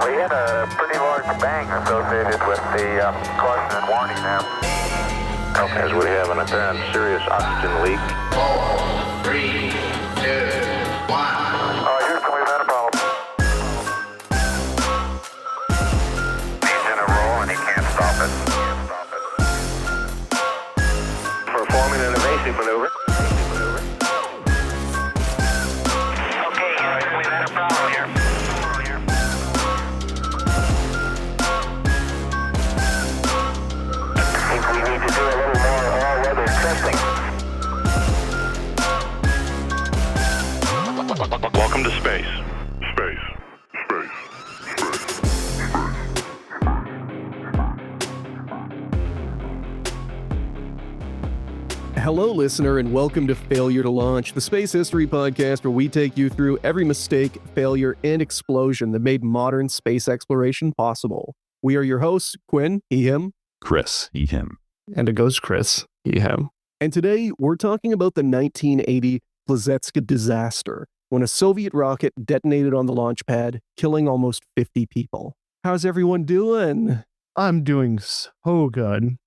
We had a pretty large bang associated with the caution and warning now. Okay, as we have an apparent serious oxygen leak. 4, 3, 2, 1. Houston, we've had a problem. He's in a roll and he can't stop it. Performing an evasive maneuver. Okay, Houston, we've had a problem here. I think we need to do a little more all-weather testing. Welcome to space. Hello, listener, and welcome to Failure to Launch, the space history podcast where we take you through every mistake, failure, and explosion that made modern space exploration possible. We are your hosts, Quinn, he, him. Chris, he, him. And it goes Chris, he, him. And today, we're talking about the 1980 Plesetsk Disaster, when a Soviet rocket detonated on the launch pad, killing almost 50 people. How's everyone doing? I'm doing so good.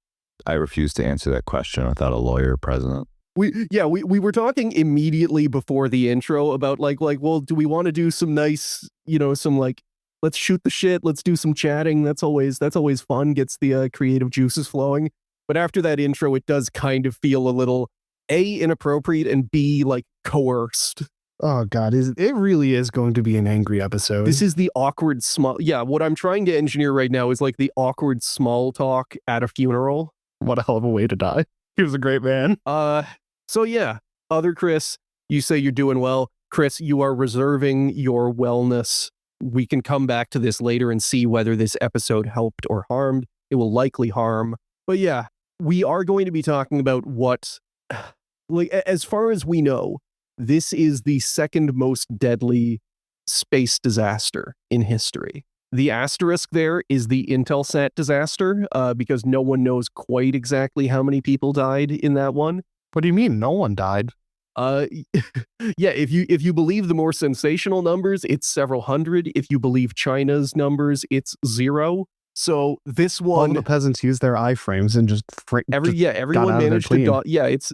I refuse to answer that question without a lawyer present. We were talking immediately before the intro about well, do we want to do some nice, let's shoot the shit, let's do some chatting. That's always fun, gets the creative juices flowing. But after that intro, it does kind of feel a little A, inappropriate, and B, coerced. Oh God, it really is going to be an angry episode. This is the awkward small. Yeah, what I'm trying to engineer right now is the awkward small talk at a funeral. What a hell of a way to die. He was a great man. So yeah, other Chris, you say you're doing well. Chris, you are reserving your wellness. We can come back to this later and see whether this episode helped or harmed. It will likely harm. But yeah, we are going to be talking about what, as far as we know, this is the second most deadly space disaster in history. The asterisk there is the Intelsat disaster, because no one knows quite exactly how many people died in that one. What do you mean no one died? Yeah, if you believe the more sensational numbers, it's several hundred. If you believe China's numbers, it's 0. So this one, all the peasants used their iframes and everyone managed to it's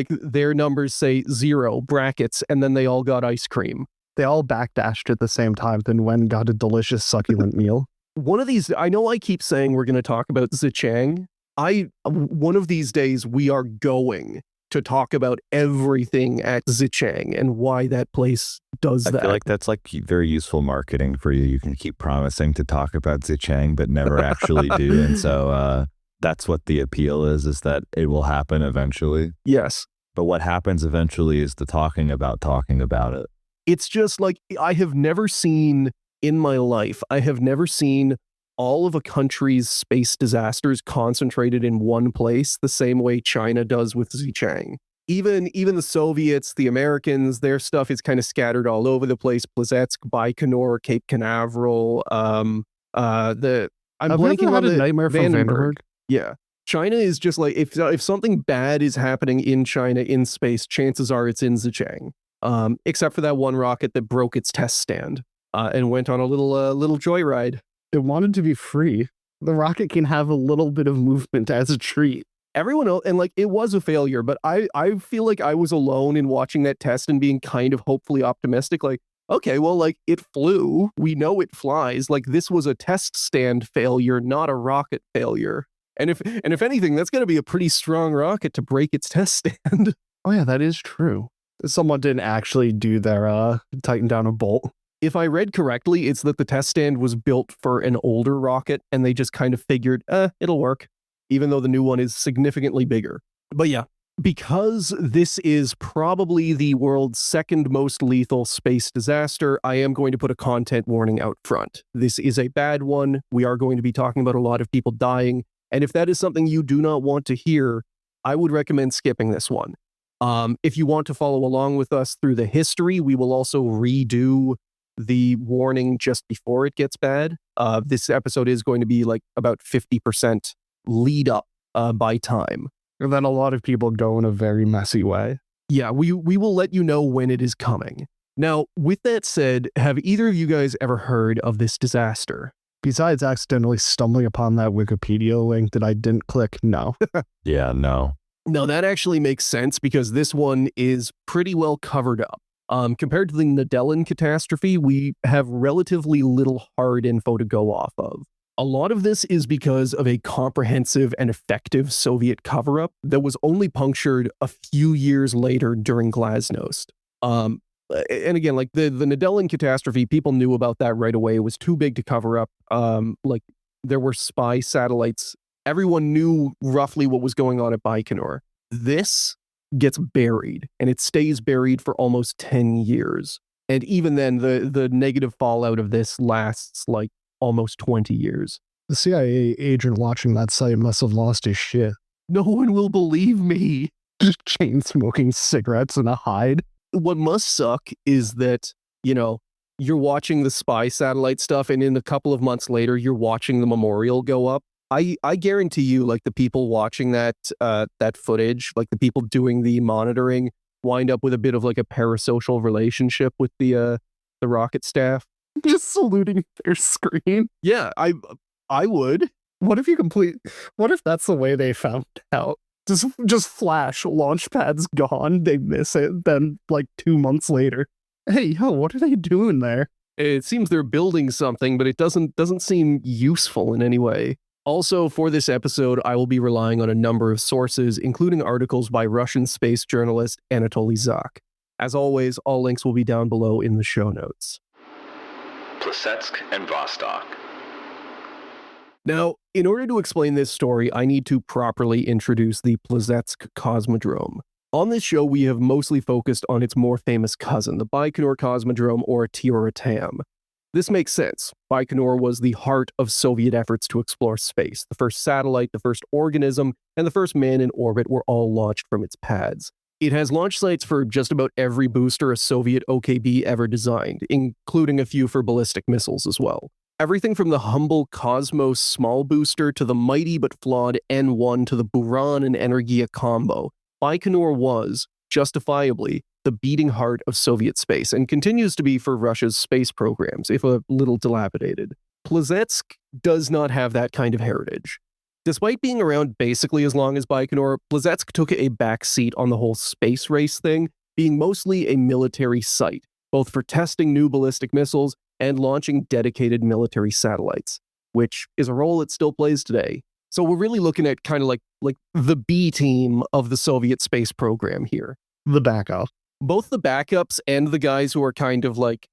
their numbers say 0 brackets, and then they all got ice cream. They all backdashed at the same time, then Wen got a delicious succulent meal. One of these, I know I keep saying we're going to talk about Xichang. One of these days we are going to talk about everything at Xichang and why that place does that. I feel like that's very useful marketing for you. You can keep promising to talk about Xichang, but never actually do. And so that's what the appeal is that it will happen eventually. Yes. But what happens eventually is the talking about it. It's just I have never seen in my life, all of a country's space disasters concentrated in one place the same way China does with Xichang. Even the Soviets, the Americans, their stuff is kind of scattered all over the place. Plesetsk, Baikonur, Cape Canaveral, I'm blanking on the nightmare from Vandenberg. Yeah. China is just if something bad is happening in China in space, chances are it's in Xichang. Except for that one rocket that broke its test stand and went on a little joyride. It wanted to be free. The rocket can have a little bit of movement as a treat. Everyone else, and it was a failure, but I feel like I was alone in watching that test and being kind of hopefully optimistic. Okay, well, it flew. We know it flies. This was a test stand failure, not a rocket failure. And if anything, that's going to be a pretty strong rocket to break its test stand. Oh yeah, that is true. Someone didn't actually do their tighten down a bolt. If I read correctly, it's that the test stand was built for an older rocket and they just kind of figured, it'll work, even though the new one is significantly bigger. But yeah, because this is probably the world's second most lethal space disaster, I am going to put a content warning out front. This is a bad one. We are going to be talking about a lot of people dying. And if that is something you do not want to hear, I would recommend skipping this one. If you want to follow along with us through the history, we will also redo the warning just before it gets bad. This episode is going to be about 50% lead up by time. And then a lot of people go in a very messy way. Yeah, we will let you know when it is coming. Now, with that said, have either of you guys ever heard of this disaster? Besides accidentally stumbling upon that Wikipedia link that I didn't click, no. Yeah, no. No, that actually makes sense because this one is pretty well covered up. Compared to the Nadelin catastrophe, we have relatively little hard info to go off of. A lot of this is because of a comprehensive and effective Soviet cover-up that was only punctured a few years later during Glasnost. And again, like the Nadelin catastrophe, people knew about that right away. It was too big to cover up. Like there were spy satellites. Everyone knew roughly what was going on at Baikonur. This gets buried, and it stays buried for almost 10 years. And even then, the negative fallout of this lasts like almost 20 years. The CIA agent watching that site must have lost his shit. No one will believe me. Just chain smoking cigarettes in a hide. What must suck is that, you know, you're watching the spy satellite stuff, and in a couple of months later, you're watching the memorial go up. I guarantee you, like the people watching that footage, like the people doing the monitoring, wind up with a bit of like a parasocial relationship with the rocket staff. Just saluting their screen. Yeah, I would. What if that's the way they found out? Just flash, launch pad's gone, they miss it, then like 2 months later. Hey, yo, what are they doing there? It seems they're building something, but it doesn't seem useful in any way. Also, for this episode, I will be relying on a number of sources, including articles by Russian space journalist Anatoly Zak. As always, all links will be down below in the show notes. Plesetsk and Vostok. Now, in order to explain this story, I need to properly introduce the Plesetsk Cosmodrome. On this show, we have mostly focused on its more famous cousin, the Baikonur Cosmodrome, or Tyuratam. This makes sense. Baikonur was the heart of Soviet efforts to explore space. The first satellite, the first organism, and the first man in orbit were all launched from its pads. It has launch sites for just about every booster a Soviet OKB ever designed, including a few for ballistic missiles as well. Everything from the humble Cosmos small booster to the mighty but flawed N1 to the Buran and Energia combo, Baikonur was, justifiably, the beating heart of Soviet space and continues to be for Russia's space programs, if a little dilapidated. Plesetsk does not have that kind of heritage. Despite being around basically as long as Baikonur, Plesetsk took a back seat on the whole space race thing, being mostly a military site, both for testing new ballistic missiles and launching dedicated military satellites, which is a role it still plays today. So we're really looking at kind of like the B team of the Soviet space program here. The backup. Both the backups and the guys who are kind of like,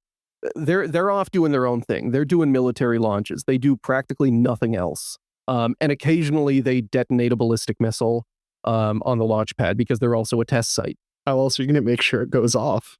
they're off doing their own thing. They're doing military launches. They do practically nothing else. And occasionally they detonate a ballistic missile on the launch pad because they're also a test site. How else are you going to make sure it goes off?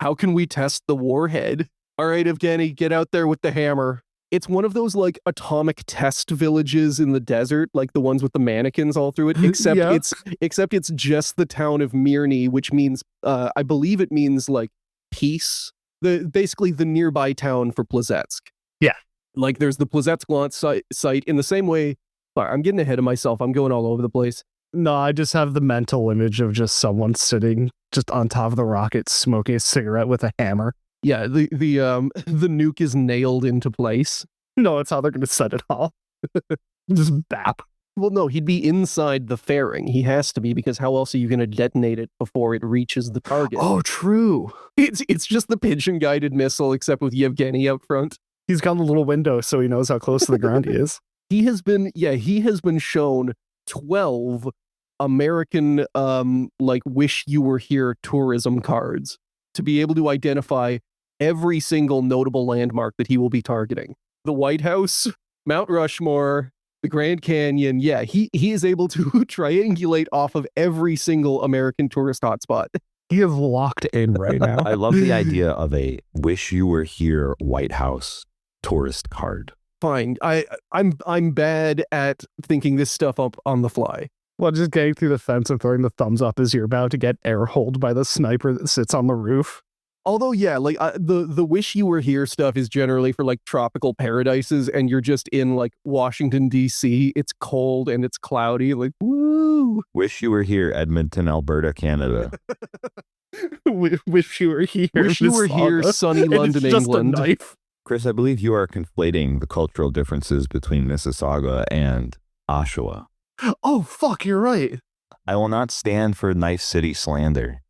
How can we test the warhead? All right, Evgeny, get out there with the hammer. It's one of those like atomic test villages in the desert, like the ones with the mannequins all through it, except Yeah. it's just the town of Mirny, which means I believe it means like peace. Basically the nearby town for Plesetsk. Yeah. Like there's the Plesetsk launch site in the same way. I'm getting ahead of myself. I'm going all over the place. No, I just have the mental image of just someone sitting just on top of the rocket smoking a cigarette with a hammer. Yeah, the nuke is nailed into place. No, it's how they're going to set it off. Just bap. Well, no, he'd be inside the fairing. He has to be, because how else are you going to detonate it before it reaches the target? Oh, true. It's just the pigeon-guided missile, except with Yevgeny out front. He's got a little window so he knows how close to the ground he is. He has been shown 12 American, like, wish you were here tourism cards to be able to identify every single notable landmark that he will be targeting. The White House, Mount Rushmore, the Grand Canyon. Yeah, he is able to triangulate off of every single American tourist hotspot. He is locked in right now. I love the idea of a wish you were here White House tourist card. Fine. I'm bad at thinking this stuff up on the fly. Well, just getting through the fence and throwing the thumbs up as you're about to get air-holed by the sniper that sits on the roof. Although, yeah, like the wish you were here stuff is generally for like tropical paradises, and you're just in like Washington, D.C. It's cold and it's cloudy. Like, woo! Wish you were here Edmonton, Alberta, Canada. Wish you were here. Wish you were here, Mississauga. sunny And London, it's just England. a knife. Chris, I believe you are conflating the cultural differences between Mississauga and Oshawa. Oh, fuck, you're right. I will not stand for knife city slander.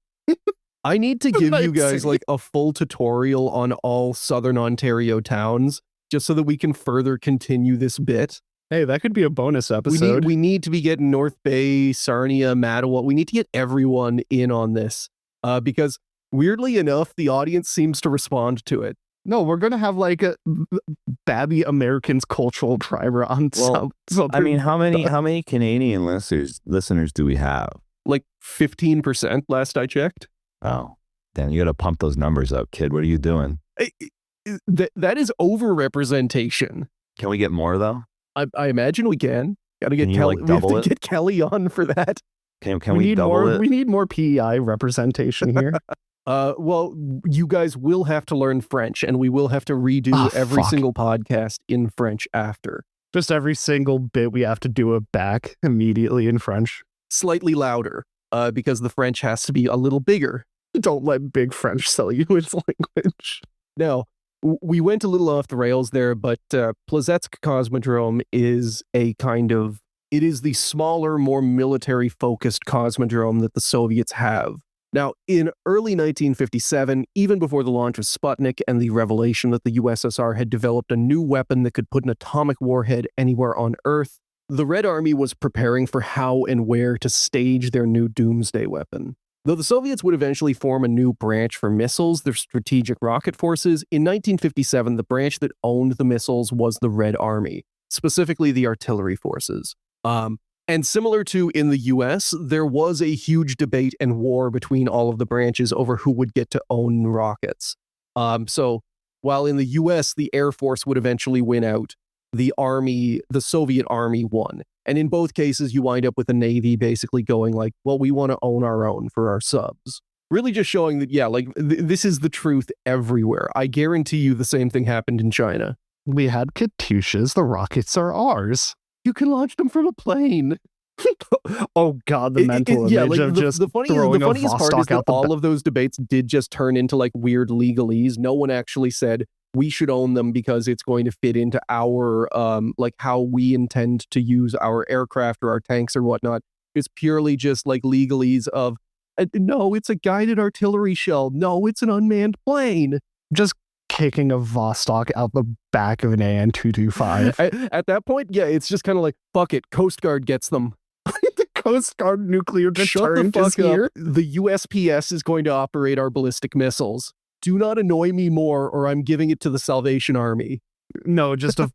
I need to give you Nice. guys like a full tutorial on all Southern Ontario towns, just so that we can further continue this bit. Hey, that could be a bonus episode. We need to be getting North Bay, Sarnia, Mattawa. We need to get everyone in on this because weirdly enough, the audience seems to respond to it. No, we're going to have like a Babby Americans cultural driver on Well, Southern. I mean, how many Canadian listeners do we have? Like 15% last I checked. Oh, damn, you got to pump those numbers up, kid. What are you doing? That is over-representation. Can we get more, though? I imagine we can. Got to get Can you, Kelly. like, We have double to it? get Kelly on for that. Can we double more, it? We need more PEI representation here. Well, you guys will have to learn French, and we will have to redo every fuck. single podcast in French after. Just every single bit we have to do it back immediately in French. Slightly louder, because the French has to be a little bigger. Don't let big French sell you its language. Now, we went a little off the rails there, but Plesetsk Cosmodrome is it is the smaller, more military-focused cosmodrome that the Soviets have. Now, in early 1957, even before the launch of Sputnik and the revelation that the USSR had developed a new weapon that could put an atomic warhead anywhere on Earth, the Red Army was preparing for how and where to stage their new doomsday weapon. Though the Soviets would eventually form a new branch for missiles, their strategic rocket forces, in 1957, the branch that owned the missiles was the Red Army, specifically the artillery forces. And similar to in the US, there was a huge debate and war between all of the branches over who would get to own rockets. So while in the US, the Air Force would eventually win out, the Soviet Army won. And in both cases, you wind up with the Navy basically going like, well, we want to own our own for our subs. Really just showing that, yeah, like this is the truth everywhere. I guarantee you the same thing happened in China. We had Katyushas. The rockets are ours. You can launch them from a plane. Oh God, the mental image of just throwing the a funniest part is Vostok that out the all of those debates did just turn into like weird legalese. No one actually said we should own them because it's going to fit into our like how we intend to use our aircraft or our tanks or whatnot. It's purely just like legalese of no, it's a guided artillery shell. No, it's an unmanned plane. just kicking a Vostok out the back of an AN-225. At that point, yeah, it's just kind of like fuck it. Coast Guard gets them. The Coast Guard nuclear Shut the deterrent fuck is here. up. The USPS is going to operate our ballistic missiles. Do not annoy me more, or I'm giving it to the Salvation Army. No, just a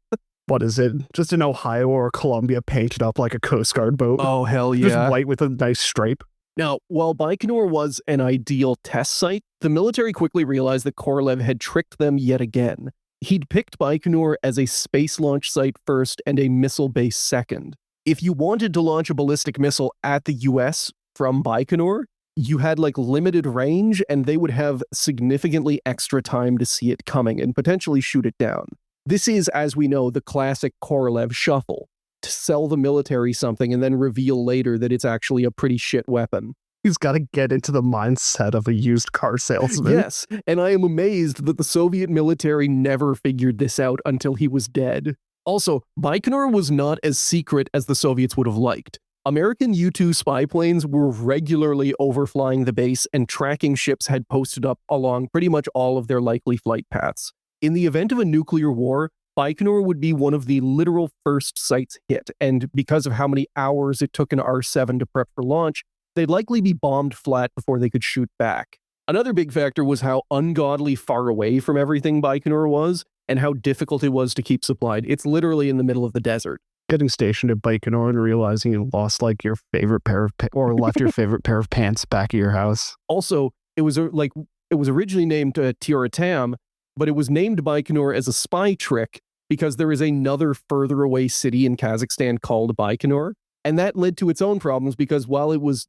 what is it? Just an Ohio or Columbia painted up like a Coast Guard boat. Oh, hell Just yeah. white with a nice stripe. Now, while Baikonur was an ideal test site, the military quickly realized that Korolev had tricked them yet again. He'd picked Baikonur as a space launch site first and a missile base second. If you wanted to launch a ballistic missile at the US from Baikonur, you had like limited range and they would have significantly extra time to see it coming and potentially shoot it down. This is, as we know, the classic Korolev shuffle, to sell the military something and then reveal later that it's actually a pretty shit weapon. He's got to get into the mindset of a used car salesman. Yes, and I am amazed that the Soviet military never figured this out until he was dead. Also, Baikonur was not as secret as the Soviets would have liked. American U-2 spy planes were regularly overflying the base, and tracking ships had posted up along pretty much all of their likely flight paths. In the event of a nuclear war, Baikonur would be one of the literal first sites hit, and because of how many hours it took an R-7 to prep for launch, they'd likely be bombed flat before they could shoot back. Another big factor was how ungodly far away from everything Baikonur was, and how difficult it was to keep supplied. It's literally in the middle of the desert. Getting stationed at Baikonur and realizing you lost like your favorite pair of or left your favorite pair of pants back at your house. Also, it was originally named Tiratam, but it was named Baikonur as a spy trick because there is another further away city in Kazakhstan called Baikonur, and that led to its own problems because while it was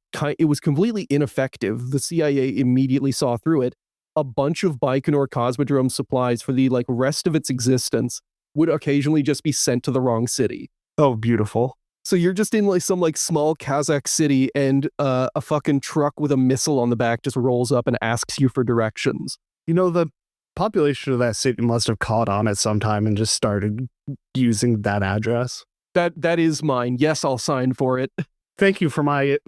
completely ineffective, the CIA immediately saw through it. A bunch of Baikonur Cosmodrome supplies for the rest of its existence would occasionally just be sent to the wrong city. Oh, beautiful. So you're just in like some like small Kazakh city, and a fucking truck with a missile on the back just rolls up and asks you for directions. The population of that city must have caught on at some time and just started using that address. That is mine. Yes, I'll sign for it. Thank you for my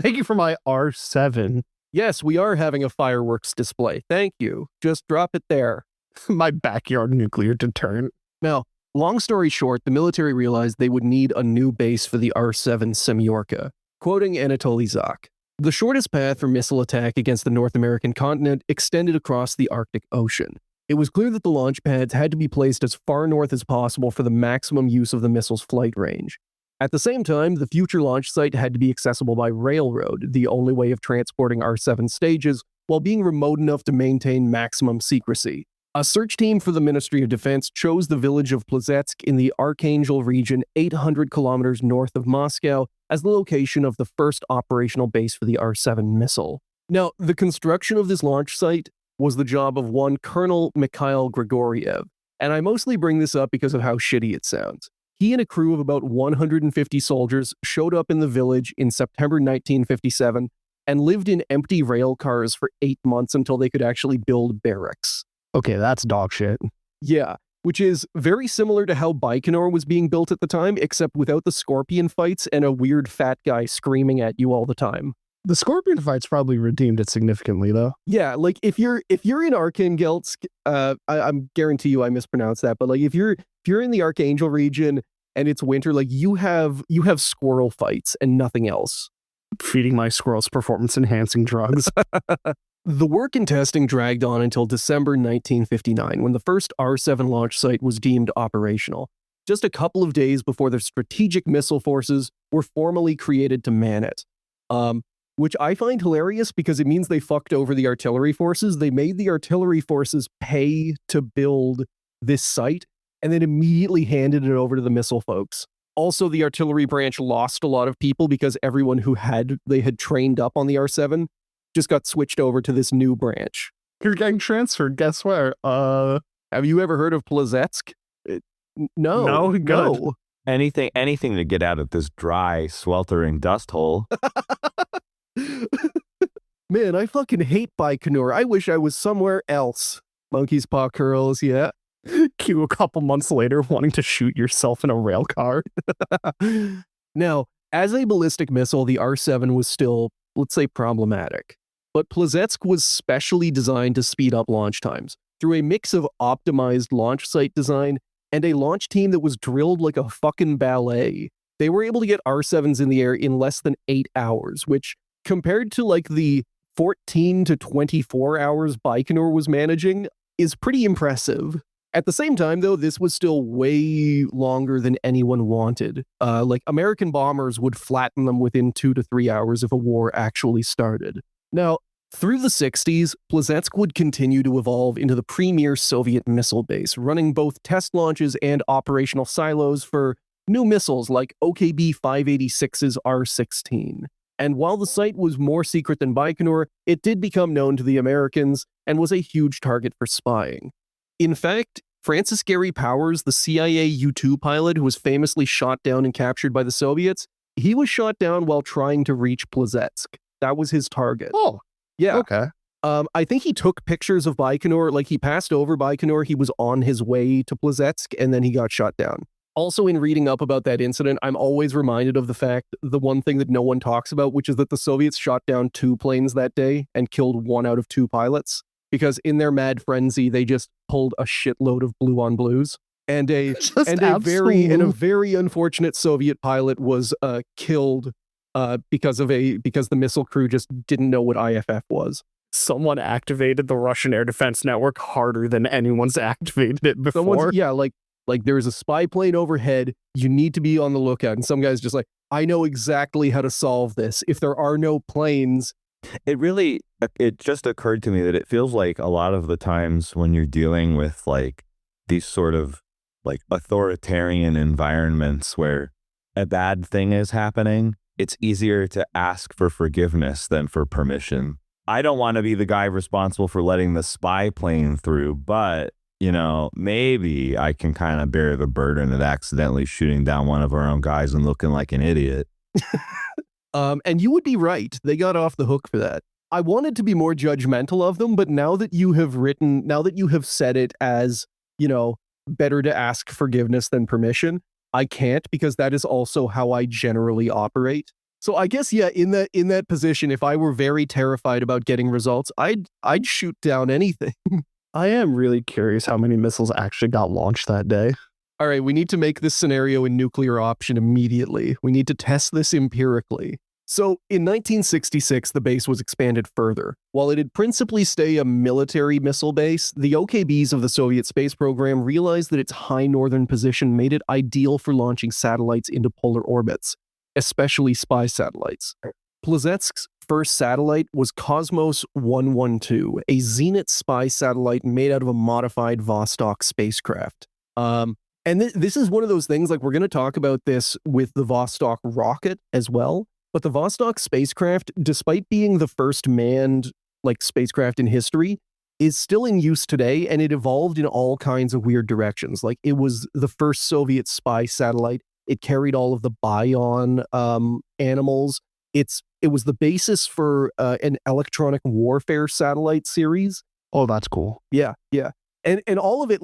R7. Yes, we are having a fireworks display. Thank you. Just drop it there. My backyard nuclear deterrent. Now, long story short, the military realized they would need a new base for the R-7 Semyorka. Quoting Anatoly Zak, "The shortest path for missile attack against the North American continent extended across the Arctic Ocean. It was clear that the launch pads had to be placed as far north as possible for the maximum use of the missile's flight range. At the same time, the future launch site had to be accessible by railroad, the only way of transporting R-7 stages, while being remote enough to maintain maximum secrecy. A search team for the Ministry of Defense chose the village of Plesetsk in the Archangel region 800 kilometers north of Moscow as the location of the first operational base for the R-7 missile. Now, the construction of this launch site was the job of one Colonel Mikhail Grigoriev, and I mostly bring this up because of how shitty it sounds. He and a crew of about 150 soldiers showed up in the village in September 1957 and lived in empty rail cars for 8 months until they could actually build barracks. Okay, that's dog shit. Yeah, which is very similar to how Baikonur was being built at the time, except without the scorpion fights and a weird fat guy screaming at you all the time. The scorpion fights probably redeemed it significantly, though. Yeah, like if you're in Arkhangelsk, I'm guarantee you I mispronounced that, but like if you're in the Archangel region and it's winter, like you have squirrel fights and nothing else. Feeding my squirrels performance-enhancing drugs. The work and testing dragged on until December 1959, when the first R-7 launch site was deemed operational, just a couple of days before the Strategic Missile Forces were formally created to man it. Which I find hilarious because it means they fucked over the artillery forces. They made the artillery forces pay to build this site and then immediately handed it over to the missile folks. Also, the artillery branch lost a lot of people because everyone who they had trained up on the R-7 just got switched over to this new branch. You're getting transferred. Guess where? Have you ever heard of Plesetsk? No. No, good. No. Anything to get out of this dry, sweltering dust hole. Man, I fucking hate Baikonur. I wish I was somewhere else. Monkey's paw curls, yeah. Cue a couple months later wanting to shoot yourself in a rail car. Now, as a ballistic missile, the R-7 was still, let's say, problematic. But Plesetsk was specially designed to speed up launch times through a mix of optimized launch site design and a launch team that was drilled like a fucking ballet. They were able to get R-7s in the air in less than 8 hours, which, compared to like the 14 to 24 hours Baikonur was managing, is pretty impressive. At the same time, though, this was still way longer than anyone wanted. Like, American bombers would flatten them within 2 to 3 hours if a war actually started. Now, through the 60s, Plesetsk would continue to evolve into the premier Soviet missile base, running both test launches and operational silos for new missiles like OKB-586's R-16. And while the site was more secret than Baikonur, it did become known to the Americans and was a huge target for spying. In fact, Francis Gary Powers, the CIA U-2 pilot who was famously shot down and captured by the Soviets, he was shot down while trying to reach Plesetsk. That was his target. Oh, yeah. Okay. I think he took pictures of Baikonur, like he passed over Baikonur, he was on his way to Plesetsk, and then he got shot down. Also, in reading up about that incident, I'm always reminded of the fact, the one thing that no one talks about, which is that the Soviets shot down 2 planes that day and killed 1 out of 2 pilots, because in their mad frenzy, they just pulled a shitload of blue-on-blues. And a very unfortunate Soviet pilot was killed because the missile crew just didn't know what IFF was. Someone activated the Russian air defense network harder than anyone's activated it before. Like there's a spy plane overhead, you need to be on the lookout. And some guy's just like, I know exactly how to solve this. If there are no planes. It just occurred to me that it feels like a lot of the times when you're dealing with like these sort of like authoritarian environments where a bad thing is happening, it's easier to ask for forgiveness than for permission. I don't want to be the guy responsible for letting the spy plane through, but maybe I can kind of bear the burden of accidentally shooting down one of our own guys and looking like an idiot. And you would be right. They got off the hook for that. I wanted to be more judgmental of them, but now that you have said it as, better to ask forgiveness than permission, I can't, because that is also how I generally operate. So I guess, yeah, in that position, if I were very terrified about getting results, I'd shoot down anything. I am really curious how many missiles actually got launched that day. All right, we need to make this scenario a nuclear option immediately. We need to test this empirically. So in 1966, the base was expanded further. While it had principally stayed a military missile base, the OKBs of the Soviet space program realized that its high northern position made it ideal for launching satellites into polar orbits, especially spy satellites. Plesetsk's first satellite was Cosmos 112, a Zenit spy satellite made out of a modified Vostok spacecraft. And this is one of those things, like, we're going to talk about this with the Vostok rocket as well. But the Vostok spacecraft, despite being the first manned spacecraft in history, is still in use today, and it evolved in all kinds of weird directions. Like, it was the first Soviet spy satellite. It carried all of the Bion animals. It was the basis for an electronic warfare satellite series. Oh, that's cool. Yeah. And all of it,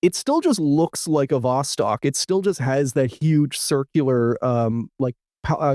it still just looks like a Vostok. It still just has that huge circular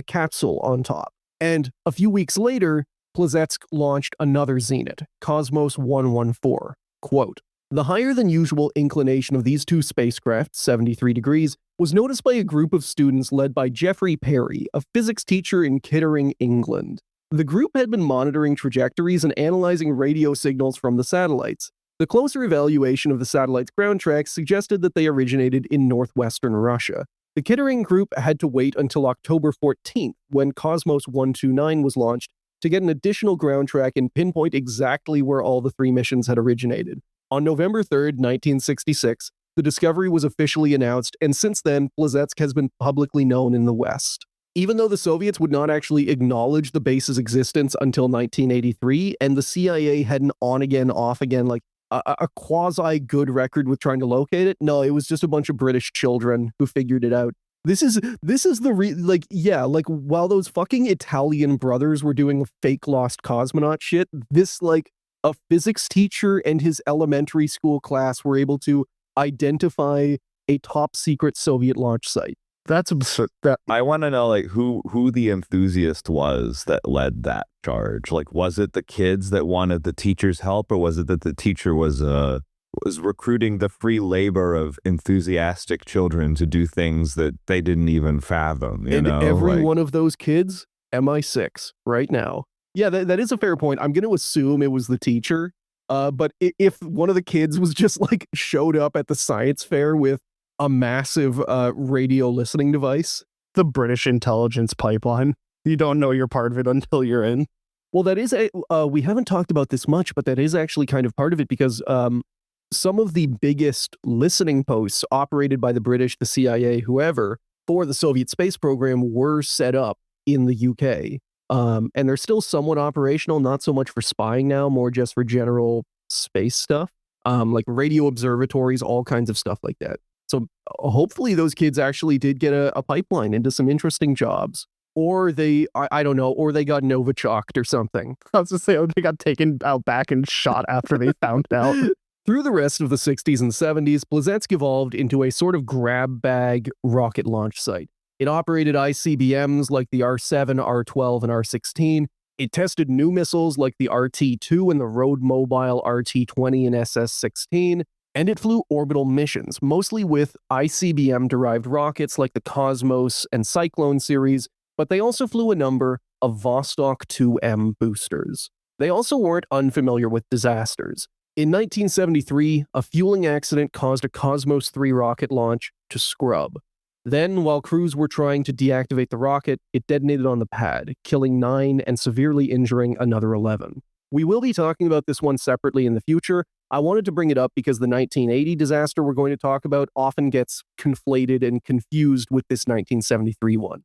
capsule on top. And a few weeks later, Plesetsk launched another Zenit, Cosmos 114. Quote, "The higher than usual inclination of these two spacecraft, 73 degrees, was noticed by a group of students led by Geoffrey Perry, a physics teacher in Kettering, England. The group had been monitoring trajectories and analyzing radio signals from the satellites. The closer evaluation of the satellite's ground tracks suggested that they originated in northwestern Russia. The Kettering group had to wait until October 14th, when Cosmos 129 was launched, to get an additional ground track and pinpoint exactly where all the three missions had originated. On November 3rd, 1966, the discovery was officially announced, and since then, Plesetsk has been publicly known in the West. Even though the Soviets would not actually acknowledge the base's existence until 1983, and the CIA had an on-again, off-again, a quasi-good record with trying to locate it, no, it was just a bunch of British children who figured it out. This is while those fucking Italian brothers were doing fake lost cosmonaut shit, a physics teacher and his elementary school class were able to identify a top secret Soviet launch site. That's absurd. I want to know who the enthusiast was that led that charge. Was it the kids that wanted the teacher's help, or was it that the teacher was recruiting the free labor of enthusiastic children to do things that they didn't even fathom? Every one of those kids, MI6 right now. Yeah, that is a fair point. I'm going to assume it was the teacher. But if one of the kids was just showed up at the science fair with a massive radio listening device. The British intelligence pipeline. You don't know you're part of it until you're in. Well, that is we haven't talked about this much, but that is actually kind of part of it, because some of the biggest listening posts operated by the British, the CIA, whoever, for the Soviet space program were set up in the UK. And they're still somewhat operational, not so much for spying now, more just for general space stuff, like radio observatories, all kinds of stuff like that. So hopefully those kids actually did get a pipeline into some interesting jobs. Or I don't know, or they got Novichoked or something. I was just saying, they got taken out back and shot after they found out. Through the rest of the 60s and 70s, Plesetsk evolved into a sort of grab bag rocket launch site. It operated ICBMs like the R-7, R-12, and R-16. It tested new missiles like the RT-2 and the road-mobile RT-20 and SS-16. And it flew orbital missions, mostly with ICBM-derived rockets like the Cosmos and Cyclone series, but they also flew a number of Vostok 2M boosters. They also weren't unfamiliar with disasters. In 1973, a fueling accident caused a Cosmos 3 rocket launch to scrub. Then, while crews were trying to deactivate the rocket, it detonated on the pad, killing 9 and severely injuring another 11. We will be talking about this one separately in the future. I wanted to bring it up because the 1980 disaster we're going to talk about often gets conflated and confused with this 1973 one.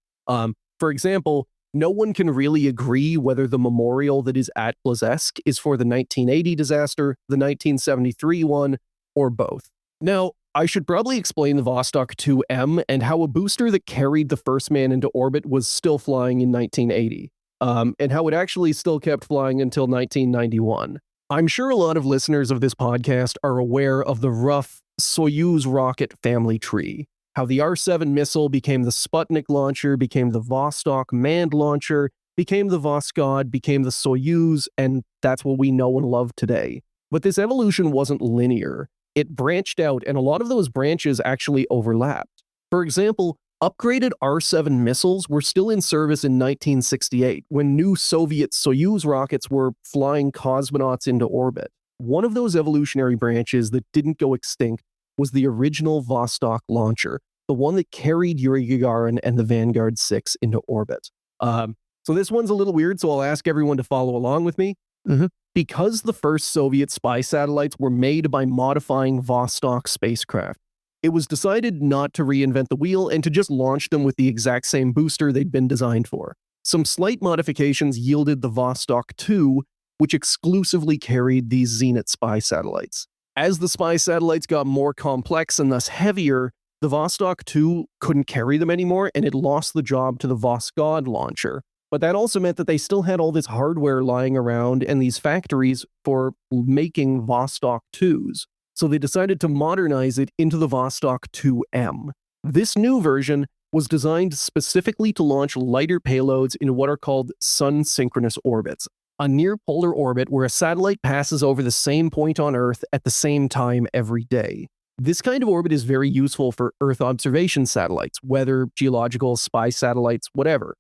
For example, no one can really agree whether the memorial that is at Plesetsk is for the 1980 disaster, the 1973 one, or both. Now, I should probably explain the Vostok 2M and how a booster that carried the first man into orbit was still flying in 1980, and how it actually still kept flying until 1991. I'm sure a lot of listeners of this podcast are aware of the rough Soyuz rocket family tree, how the R-7 missile became the Sputnik launcher, became the Vostok manned launcher, became the Voskhod, became the Soyuz, and that's what we know and love today. But this evolution wasn't linear. It branched out, and a lot of those branches actually overlapped. For example, upgraded R-7 missiles were still in service in 1968, when new Soviet Soyuz rockets were flying cosmonauts into orbit. One of those evolutionary branches that didn't go extinct was the original Vostok launcher, the one that carried Yuri Gagarin and the Vanguard 6 into orbit. So this one's a little weird, so I'll ask everyone to follow along with me. Because the first Soviet spy satellites were made by modifying Vostok spacecraft, it was decided not to reinvent the wheel and to just launch them with the exact same booster they'd been designed for. Some slight modifications yielded the Vostok 2, which exclusively carried these Zenit spy satellites. As the spy satellites got more complex and thus heavier, the Vostok 2 couldn't carry them anymore, and it lost the job to the Voskhod launcher. But that also meant that they still had all this hardware lying around and these factories for making Vostok 2s. So they decided to modernize it into the Vostok 2M. This new version was designed specifically to launch lighter payloads in what are called sun-synchronous orbits, a near-polar orbit where a satellite passes over the same point on Earth at the same time every day. This kind of orbit is very useful for Earth observation satellites, weather, geological, spy satellites, whatever.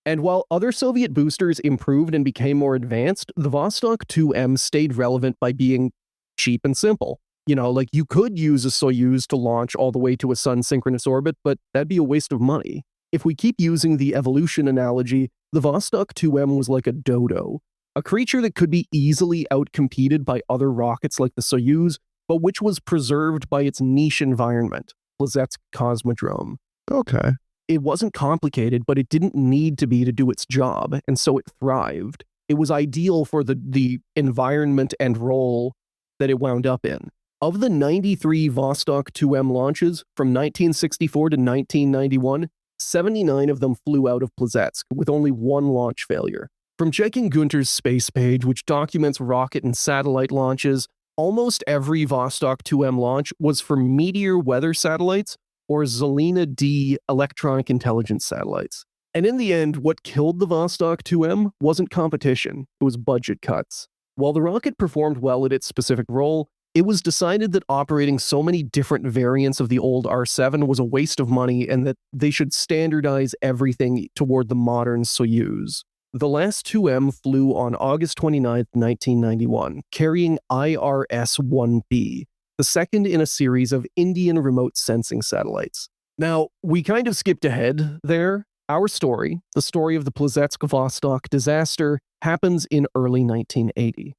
And while other Soviet boosters improved and became more advanced, the Vostok 2M stayed relevant by being cheap and simple. You know, like you could use a Soyuz to launch all the way to a sun-synchronous orbit, but that'd be a waste of money. If we keep using the evolution analogy, the Vostok 2M was like a dodo, a creature that could be easily outcompeted by other rockets like the Soyuz, but which was preserved by its niche environment, Plesetsk Cosmodrome. Okay. It wasn't complicated, but it didn't need to be to do its job, and so it thrived. It was ideal for the environment and role that it wound up in. Of the 93 Vostok 2M launches from 1964 to 1991, 79 of them flew out of Plesetsk, with only one launch failure. From checking Gunter's space page, which documents rocket and satellite launches, almost every Vostok 2M launch was for Meteor weather satellites or Zelena D electronic intelligence satellites. And in the end, what killed the Vostok 2M wasn't competition, it was budget cuts. While the rocket performed well at its specific role, it was decided that operating so many different variants of the old R-7 was a waste of money and that they should standardize everything toward the modern Soyuz. The last 2M flew on August 29, 1991, carrying IRS-1B, the second in a series of Indian remote sensing satellites. Now, we kind of skipped ahead there. Our story, the story of the Plesetsk Vostok disaster, happens in early 1980.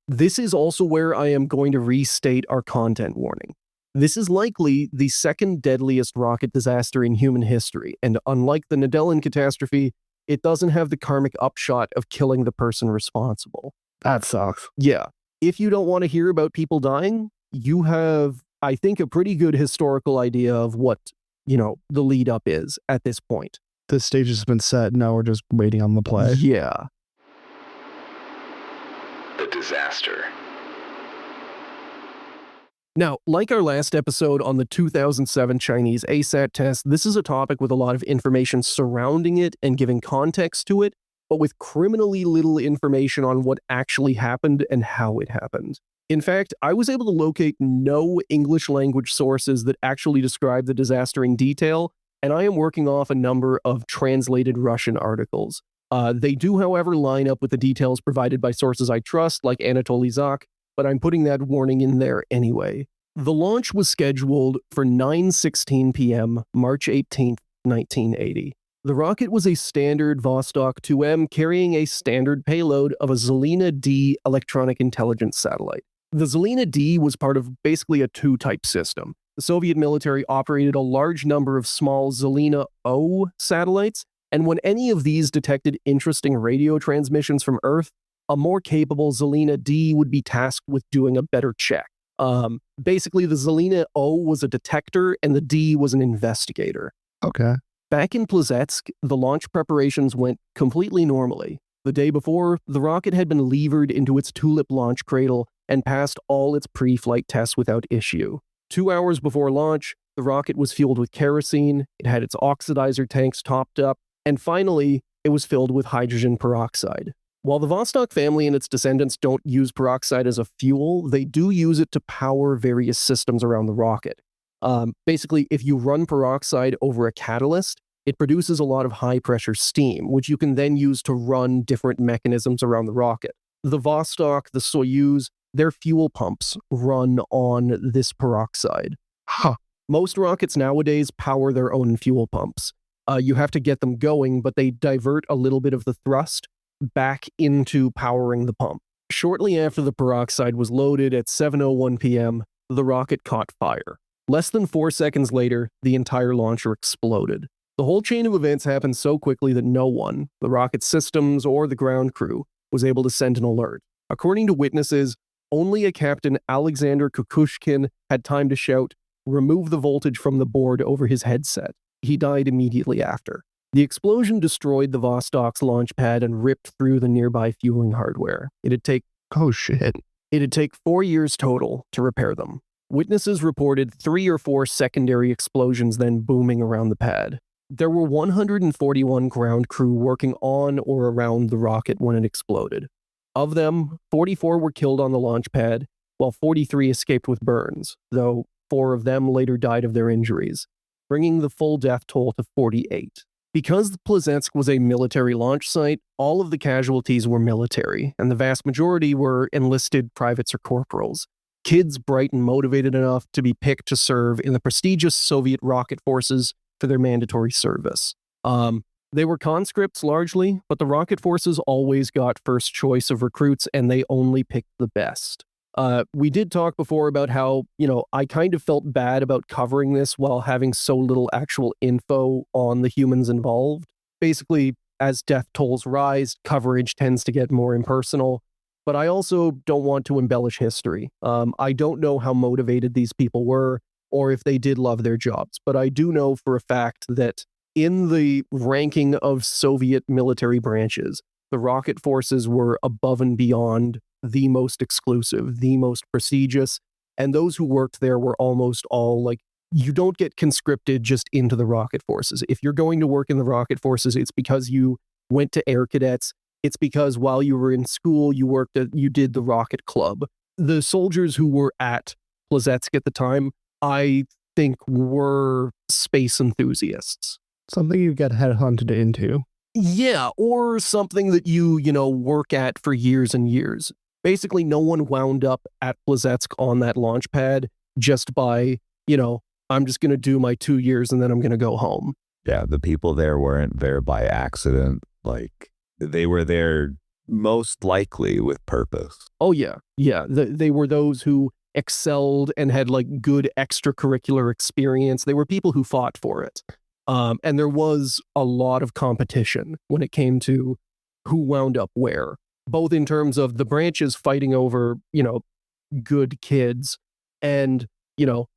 This is also where I am going to restate our content warning. This is likely the second deadliest rocket disaster in human history, and unlike the Nedelin catastrophe, it doesn't have the karmic upshot of killing the person responsible. That sucks. Yeah. If you don't want to hear about people dying, you have, I think, a pretty good historical idea of what, the lead up is at this point. The stage has been set. Now we're just waiting on the play. Yeah. The disaster. Now, like our last episode on the 2007 Chinese ASAT test, this is a topic with a lot of information surrounding it and giving context to it, but with criminally little information on what actually happened and how it happened. In fact, I was able to locate no English language sources that actually describe the disaster in detail, and I am working off a number of translated Russian articles. They do, however, line up with the details provided by sources I trust, like Anatoly Zak, but I'm putting that warning in there anyway. The launch was scheduled for 9:16 p.m., March 18, 1980. The rocket was a standard Vostok 2M carrying a standard payload of a Zelena D electronic intelligence satellite. The Zelena D was part of basically a two-type system. The Soviet military operated a large number of small Zelena O satellites, and when any of these detected interesting radio transmissions from Earth, a more capable Zelena D would be tasked with doing a better check. Basically, the Zelina O was a detector and the D was an investigator. Okay. Back in Plesetsk, the launch preparations went completely normally. The day before, the rocket had been levered into its Tulip launch cradle and passed all its pre-flight tests without issue. 2 hours before launch, the rocket was fueled with kerosene, it had its oxidizer tanks topped up, and finally, it was filled with hydrogen peroxide. While the Vostok family and its descendants don't use peroxide as a fuel, they do use it to power various systems around the rocket. Basically, if you run peroxide over a catalyst, it produces a lot of high-pressure steam, which you can then use to run different mechanisms around the rocket. The Vostok, the Soyuz, their fuel pumps run on this peroxide. Huh. Most rockets nowadays power their own fuel pumps. You have to get them going, but they divert a little bit of the thrust back into powering the pump. Shortly after the peroxide was loaded at 7:01 p.m., the rocket caught fire. Less than 4 seconds later, the entire launcher exploded. The whole chain of events happened so quickly that no one, the rocket systems or the ground crew, was able to send an alert. According to witnesses, only a Captain Alexander Kukushkin had time to shout, "Remove the voltage from the board," over his headset. He died immediately after. The explosion destroyed the Vostok's launch pad and ripped through the nearby fueling hardware. It'd take Oh, shit. 4 years total to repair them. Witnesses reported 3 or 4 secondary explosions then booming around the pad. There were 141 ground crew working on or around the rocket when it exploded. Of them, 44 were killed on the launch pad, while 43 escaped with burns, though 4 of them later died of their injuries, bringing the full death toll to 48. Because Plesetsk was a military launch site, all of the casualties were military, and the vast majority were enlisted privates or corporals. Kids bright and motivated enough to be picked to serve in the prestigious Soviet rocket forces for their mandatory service. They were conscripts largely, but the rocket forces always got first choice of recruits and they only picked the best. We did talk before about how, I kind of felt bad about covering this while having so little actual info on the humans involved. Basically, as death tolls rise, coverage tends to get more impersonal, but I also don't want to embellish history. I don't know how motivated these people were, or if they did love their jobs. But I do know for a fact that in the ranking of Soviet military branches, the rocket forces were above and beyond the most exclusive, the most prestigious, and those who worked there were almost all you don't get conscripted just into the rocket forces. If you're going to work in the rocket forces, it's because you went to air cadets. It's because while you were in school, you did the rocket club. The soldiers who were at Plesetsk at the time, I think, were space enthusiasts. Something you get headhunted into. Yeah, or something that you work at for years and years. Basically, no one wound up at Plesetsk on that launch pad just by, I'm just going to do my 2 years and then I'm going to go home. Yeah, the people there weren't there by accident. They were there most likely with purpose. Oh, yeah. Yeah, they were those who excelled and had good extracurricular experience. They were people who fought for it. And there was a lot of competition when it came to who wound up where, both in terms of the branches fighting over, good kids. And,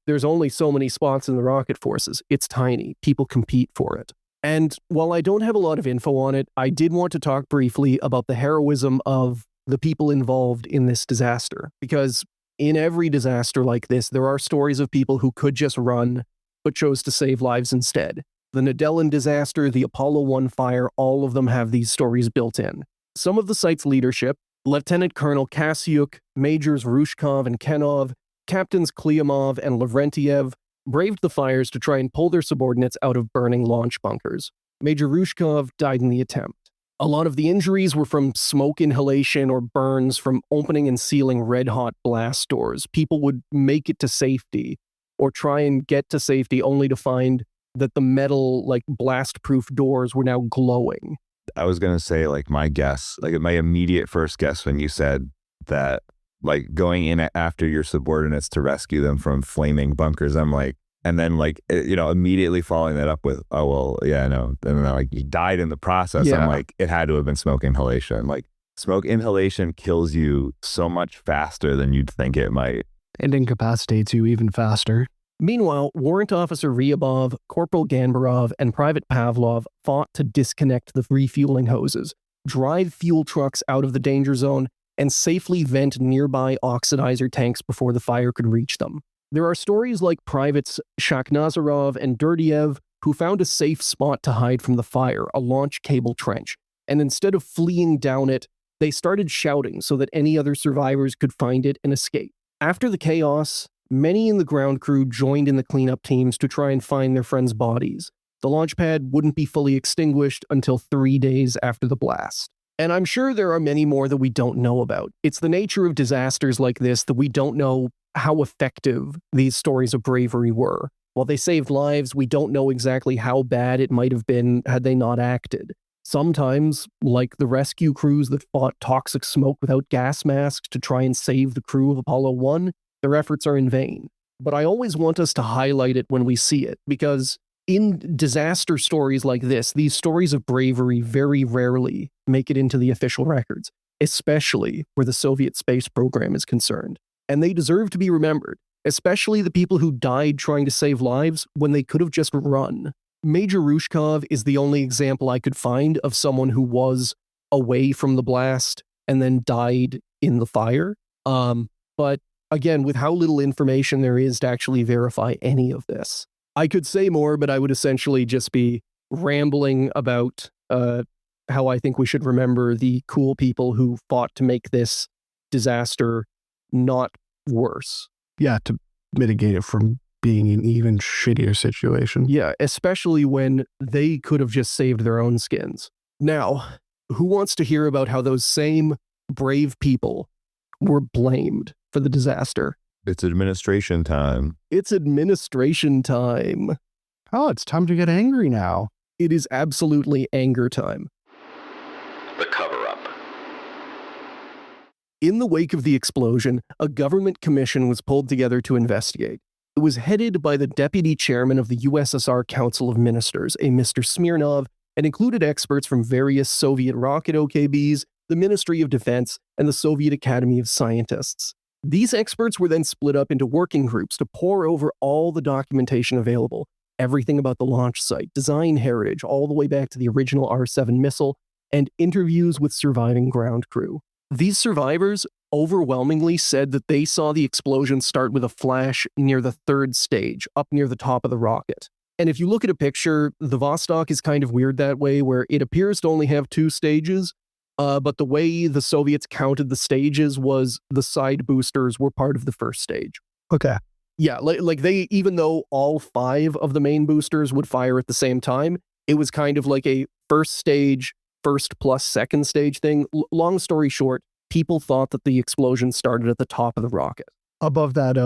there's only so many spots in the rocket forces. It's tiny. People compete for it. And while I don't have a lot of info on it, I did want to talk briefly about the heroism of the people involved in this disaster. Because in every disaster like this, there are stories of people who could just run, but chose to save lives instead. The Nadelan disaster, the Apollo 1 fire, all of them have these stories built in. Some of the site's leadership, Lieutenant Colonel Kasyuk, Majors Rushkov and Kenov, Captains Kliamov and Lavrentiev, braved the fires to try and pull their subordinates out of burning launch bunkers. Major Rushkov died in the attempt. A lot of the injuries were from smoke inhalation or burns from opening and sealing red-hot blast doors. People would make it to safety or try and get to safety only to find that the metal, blast-proof doors were now glowing. I was going to say, my guess, my immediate first guess when you said that, going in after your subordinates to rescue them from flaming bunkers, I'm and then immediately following that up with, oh, well, yeah, no. And then he died in the process. Yeah. I'm it had to have been smoke inhalation. Smoke inhalation kills you so much faster than you'd think it might. and incapacitates you even faster. Meanwhile, Warrant Officer Ryabov, Corporal Ganbarov, and Private Pavlov fought to disconnect the refueling hoses, drive fuel trucks out of the danger zone, and safely vent nearby oxidizer tanks before the fire could reach them. There are stories like Privates Shakhnazarov and Durdiev, who found a safe spot to hide from the fire, a launch cable trench, and instead of fleeing down it, they started shouting so that any other survivors could find it and escape. After the chaos, many in the ground crew joined in the cleanup teams to try and find their friends' bodies. The launch pad wouldn't be fully extinguished until 3 days after the blast. And I'm sure there are many more that we don't know about. It's the nature of disasters like this that we don't know how effective these stories of bravery were. While they saved lives, we don't know exactly how bad it might have been had they not acted. Sometimes, like the rescue crews that fought toxic smoke without gas masks to try and save the crew of Apollo 1, their efforts are in vain. But I always want us to highlight it when we see it, because in disaster stories like this, these stories of bravery very rarely make it into the official records, especially where the Soviet space program is concerned. And they deserve to be remembered, especially the people who died trying to save lives when they could have just run. Major Rushkov is the only example I could find of someone who was away from the blast and then died in the fire. But again, with how little information there is to actually verify any of this, I could say more, but I would essentially just be rambling about how I think we should remember the cool people who fought to make this disaster not worse. Yeah, to mitigate it from being an even shittier situation. Yeah, especially when they could have just saved their own skins. Now, who wants to hear about how those same brave people were blamed for the disaster? It's administration time. It's administration time. Oh, it's time to get angry now. It is absolutely anger time. The cover-up. In the wake of the explosion, a government commission was pulled together to investigate. It was headed by the deputy chairman of the USSR Council of Ministers, a Mr. Smirnov, and included experts from various Soviet rocket OKBs, the Ministry of Defense, and the Soviet Academy of Scientists. These experts were then split up into working groups to pore over all the documentation available, everything about the launch site, design heritage, all the way back to the original R-7 missile, and interviews with surviving ground crew. These survivors overwhelmingly said that they saw the explosion start with a flash near the 3rd stage, up near the top of the rocket. And if you look at a picture, the Vostok is kind of weird that way, where it appears to only have 2 stages, but the way the Soviets counted the stages was the side boosters were part of the 1st stage. Okay. Yeah, like they, even though all 5 of the main boosters would fire at the same time, it was kind of like a 1st stage, 1st plus 2nd stage thing. Long story short, people thought that the explosion started at the top of the rocket. Above that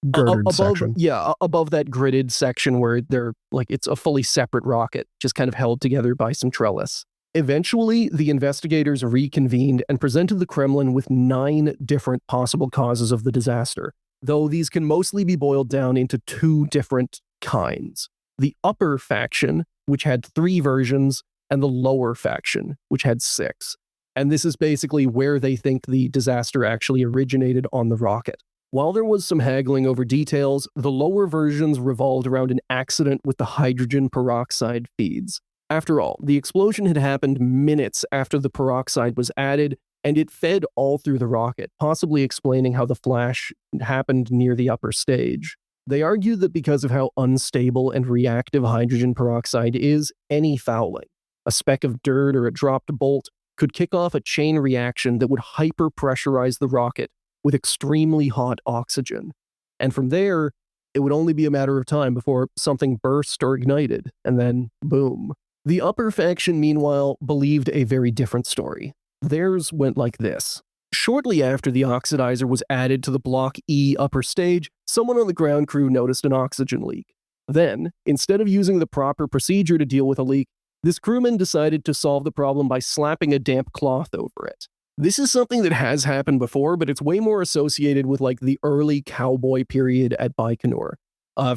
girded section. Yeah, above that gridded section where they're like, it's a fully separate rocket, just kind of held together by some trellis. Eventually, the investigators reconvened and presented the Kremlin with 9 different possible causes of the disaster, though these can mostly be boiled down into 2 different kinds. The upper faction, which had 3 versions, and the lower faction, which had 6. And this is basically where they think the disaster actually originated on the rocket. While there was some haggling over details, the lower versions revolved around an accident with the hydrogen peroxide feeds. After all, the explosion had happened minutes after the peroxide was added, and it fed all through the rocket, possibly explaining how the flash happened near the upper stage. They argued that because of how unstable and reactive hydrogen peroxide is, any fouling, a speck of dirt or a dropped bolt, could kick off a chain reaction that would hyper-pressurize the rocket with extremely hot oxygen. And from there, it would only be a matter of time before something burst or ignited, and then boom. The upper faction, meanwhile, believed a very different story. Theirs went like this. Shortly after the oxidizer was added to the Block E upper stage, someone on the ground crew noticed an oxygen leak. Then, instead of using the proper procedure to deal with a leak, this crewman decided to solve the problem by slapping a damp cloth over it. This is something that has happened before, but it's way more associated with like the early cowboy period at Baikonur.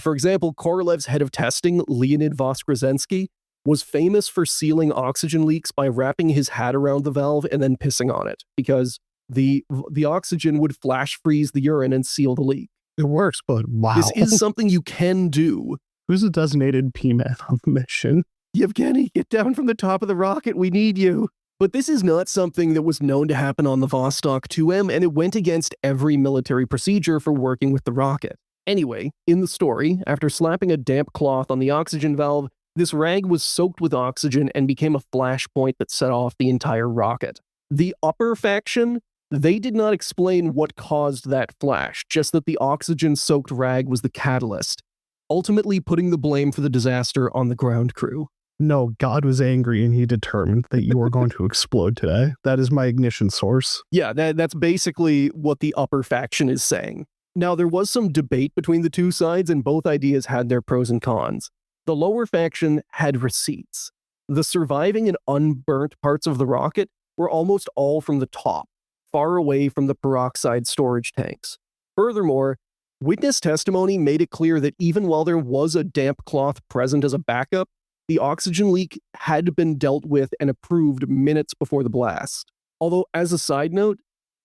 For example, Korolev's head of testing, Leonid Voskresensky, was famous for sealing oxygen leaks by wrapping his hat around the valve and then pissing on it, because the oxygen would flash freeze the urine and seal the leak. It works, but wow. This is something you can do. Who's a designated P-man on the mission? Yevgeny, get down from the top of the rocket. We need you. But this is not something that was known to happen on the Vostok 2M, and it went against every military procedure for working with the rocket. Anyway, in the story, after slapping a damp cloth on the oxygen valve, this rag was soaked with oxygen and became a flashpoint that set off the entire rocket. The upper faction, they did not explain what caused that flash, just that the oxygen-soaked rag was the catalyst, ultimately putting the blame for the disaster on the ground crew. No, God was angry and he determined that you were going to explode today. That is my ignition source. Yeah, that's basically what the upper faction is saying. Now, there was some debate between the two sides, and both ideas had their pros and cons. The lower faction had receipts. The surviving and unburnt parts of the rocket were almost all from the top, far away from the peroxide storage tanks. Furthermore, witness testimony made it clear that even while there was a damp cloth present as a backup, the oxygen leak had been dealt with and approved minutes before the blast. Although, as a side note,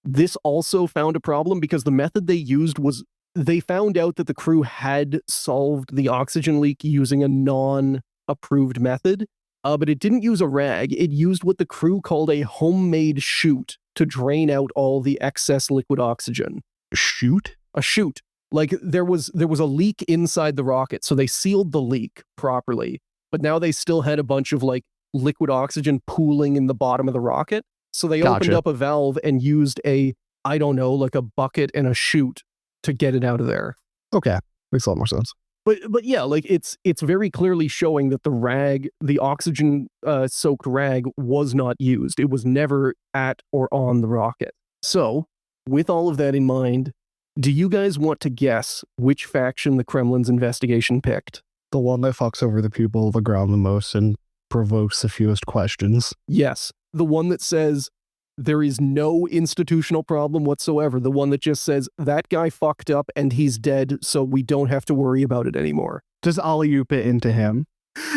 this also found a problem because the method they used was they found out that the crew had solved the oxygen leak using a non-approved method, but it didn't use a rag. It used what the crew called a homemade chute to drain out all the excess liquid oxygen. Shoot? A chute. Like, there was a leak inside the rocket, so they sealed the leak properly, but now they still had a bunch of, like, liquid oxygen pooling in the bottom of the rocket. So they opened up a valve and used a bucket and a chute to get it out of there. Okay. Makes a lot more sense. But yeah, like it's very clearly showing that the oxygen soaked rag was not used. It was never at or on the rocket. So, with all of that in mind, do you guys want to guess which faction the Kremlin's investigation picked? The one that fucks over the people of the ground the most and provokes the fewest questions. Yes. The one that says there is no institutional problem whatsoever. The one that just says that guy fucked up and he's dead, so we don't have to worry about it anymore. Just alley-oop it into him.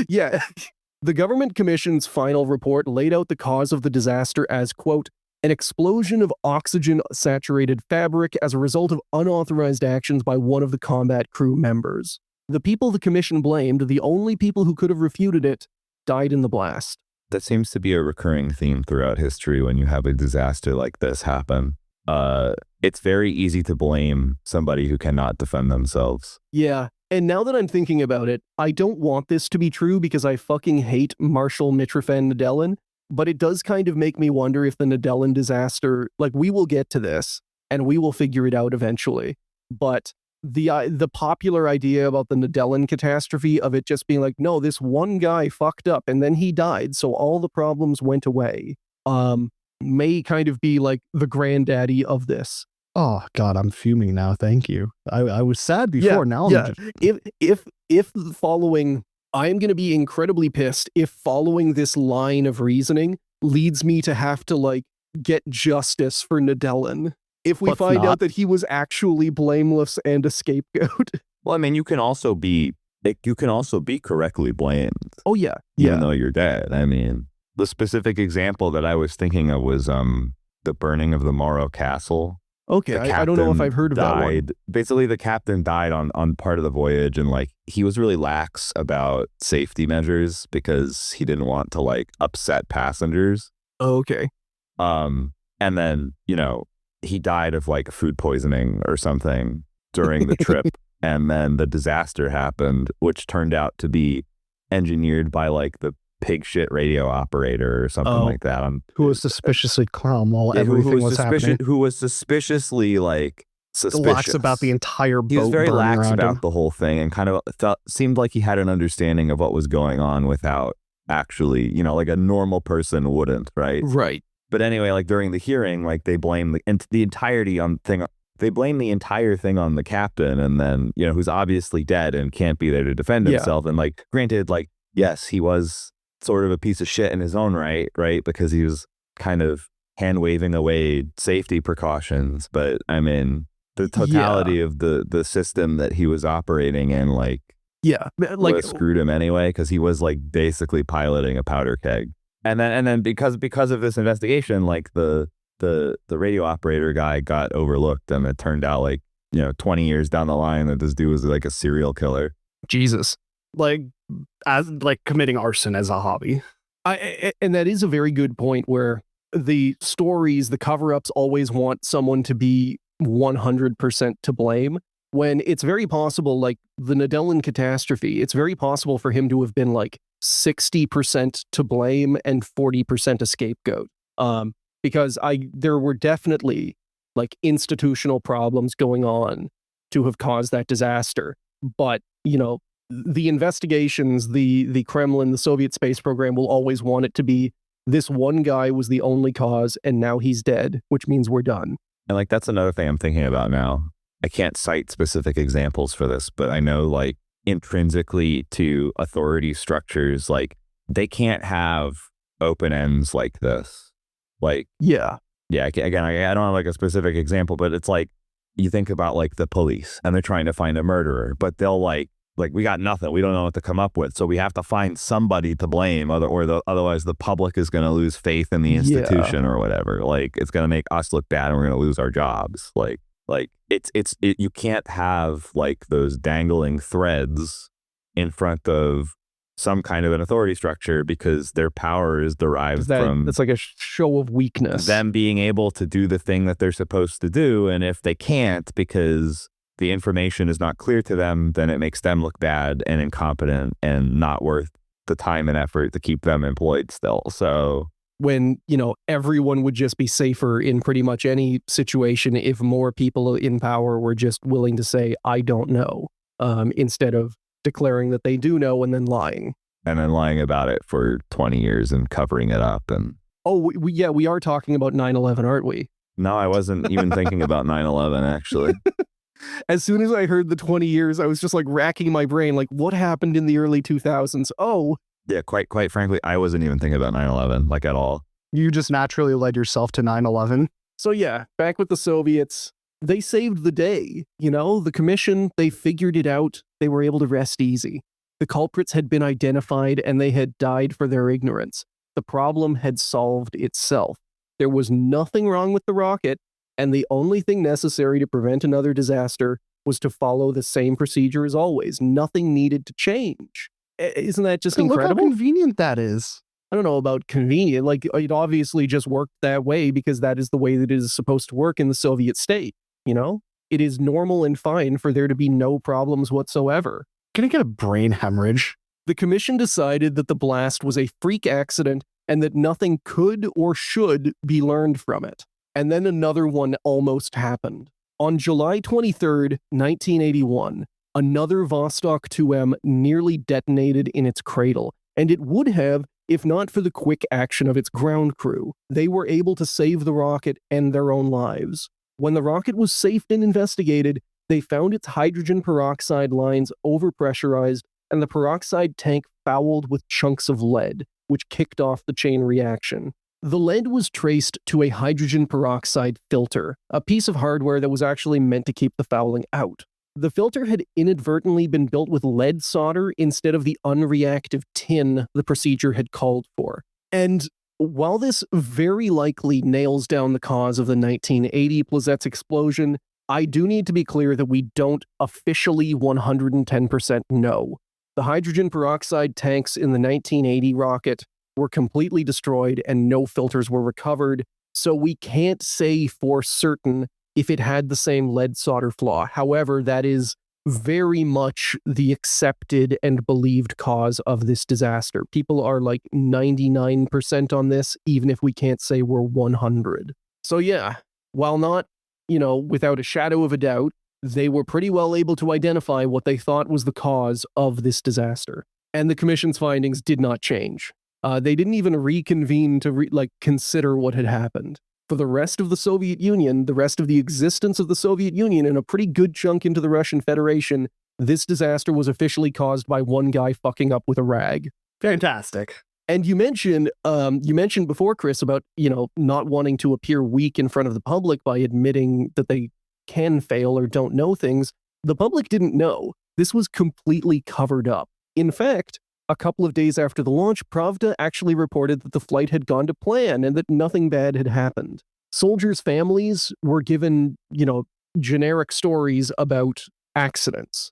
Yeah. The government commission's final report laid out the cause of the disaster as, quote, an explosion of oxygen-saturated fabric as a result of unauthorized actions by one of the combat crew members. The people the commission blamed, the only people who could have refuted it, died in the blast. That seems to be a recurring theme throughout history when you have a disaster like this happen. It's very easy to blame somebody who cannot defend themselves. Yeah, and now that I'm thinking about it, I don't want this to be true because I fucking hate Marshal Mitrofan Nedelin, but it does kind of make me wonder if the Nedelin disaster, like, we will get to this, and we will figure it out eventually, but the popular idea about the Nedelin catastrophe of it just being like, no, this one guy fucked up and then he died, so all the problems went away, may kind of be like the granddaddy of this. Oh God, I'm fuming now. Thank you. I was sad before. Now yeah. If following, I am going to be incredibly pissed if following this line of reasoning leads me to have to like get justice for Nedelin. If we find out that he was actually blameless and a scapegoat. Well, I mean, you can also be correctly blamed. Oh yeah, even though you're dead. I mean, the specific example that I was thinking of was the burning of the Morro Castle. Okay, I don't know if I've heard of that one. Basically, the captain died on part of the voyage, and like he was really lax about safety measures because he didn't want to like upset passengers. Oh, okay. And then he died of like food poisoning or something during the trip, and then the disaster happened, which turned out to be engineered by like the pig shit radio operator or something like that. Who was suspiciously calm while everything was happening. Who was suspiciously like suspicious. Lax about the entire boat. He was very lax about him. the whole thing and kind of seemed like he had an understanding of what was going on without actually, like a normal person wouldn't, right? Right. But anyway, like during the hearing, like they blame the entirety on thing. They blame the entire thing on the captain, and then who's obviously dead and can't be there to defend himself. And like, granted, like yes, he was sort of a piece of shit in his own right, because he was kind of hand waving away safety precautions. But I mean, the totality of the system that he was operating in, like screwed him anyway, because he was like basically piloting a powder keg. And then because of this investigation, like the the radio operator guy got overlooked, and it turned out 20 years down the line that this dude was like a serial killer. Jesus. As committing arson as a hobby. And that is a very good point, where the stories, the cover-ups always want someone to be 100% to blame, when it's very possible, like the Nadelan catastrophe, it's very possible for him to have been 60% to blame and 40% a scapegoat. Because there were definitely institutional problems going on to have caused that disaster. But, the investigations, the Kremlin, the Soviet space program will always want it to be this one guy was the only cause and now he's dead, which means we're done. And that's another thing I'm thinking about now. I can't cite specific examples for this, but I know intrinsically to authority structures, they can't have open ends like this. Yeah. Again, I don't have a specific example, but it's you think about the police and they're trying to find a murderer, but they'll we got nothing. We don't know what to come up with. So we have to find somebody to blame, otherwise the public is going to lose faith in the institution or whatever. It's going to make us look bad and we're going to lose our jobs. You can't have those dangling threads in front of some kind of an authority structure, because their power is derived from... It's like a show of weakness. Them being able to do the thing that they're supposed to do, and if they can't because the information is not clear to them, then it makes them look bad and incompetent and not worth the time and effort to keep them employed still. So when, everyone would just be safer in pretty much any situation if more people in power were just willing to say, I don't know, instead of declaring that they do know and then lying. And then lying about it for 20 years and covering it up. And we are talking about 9/11, aren't we? No, I wasn't even thinking about 9/11, actually. As soon as I heard the 20 years, I was just racking my brain, what happened in the early 2000s? Oh. Yeah, quite frankly, I wasn't even thinking about 9/11, at all. You just naturally led yourself to 9/11. So yeah, back with the Soviets, they saved the day. The commission, they figured it out. They were able to rest easy. The culprits had been identified and they had died for their ignorance. The problem had solved itself. There was nothing wrong with the rocket, and the only thing necessary to prevent another disaster was to follow the same procedure as always. Nothing needed to change. Isn't that just incredible? Look how convenient that is. I don't know about convenient. It obviously just worked that way because that is the way that it is supposed to work in the Soviet state. It is normal and fine for there to be no problems whatsoever. Gonna get a brain hemorrhage. The commission decided that the blast was a freak accident and that nothing could or should be learned from it. And then another one almost happened. On July 23rd, 1981, another Vostok 2M nearly detonated in its cradle, and it would have if not for the quick action of its ground crew. They were able to save the rocket and their own lives. When the rocket was safed and investigated, they found its hydrogen peroxide lines overpressurized and the peroxide tank fouled with chunks of lead, which kicked off the chain reaction. The lead was traced to a hydrogen peroxide filter, a piece of hardware that was actually meant to keep the fouling out. The filter had inadvertently been built with lead solder instead of the unreactive tin the procedure had called for. And while this very likely nails down the cause of the 1980 Plesetsk explosion, I do need to be clear that we don't officially 110% know. The hydrogen peroxide tanks in the 1980 rocket were completely destroyed and no filters were recovered, so we can't say for certain if it had the same lead solder flaw. However, that is very much the accepted and believed cause of this disaster. People are 99% on this, even if we can't say we're 100. So yeah, while not, without a shadow of a doubt, they were pretty well able to identify what they thought was the cause of this disaster. And the commission's findings did not change. They didn't even reconvene to consider what had happened. For the rest of the Soviet Union, the rest of the existence of the Soviet Union, and a pretty good chunk into the Russian Federation, this disaster was officially caused by one guy fucking up with a rag. Fantastic. And you mentioned before, Chris, about, not wanting to appear weak in front of the public by admitting that they can fail or don't know things. The public didn't know. This was completely covered up. In fact, a couple of days after the launch, Pravda actually reported that the flight had gone to plan and that nothing bad had happened. Soldiers' families were given, generic stories about accidents.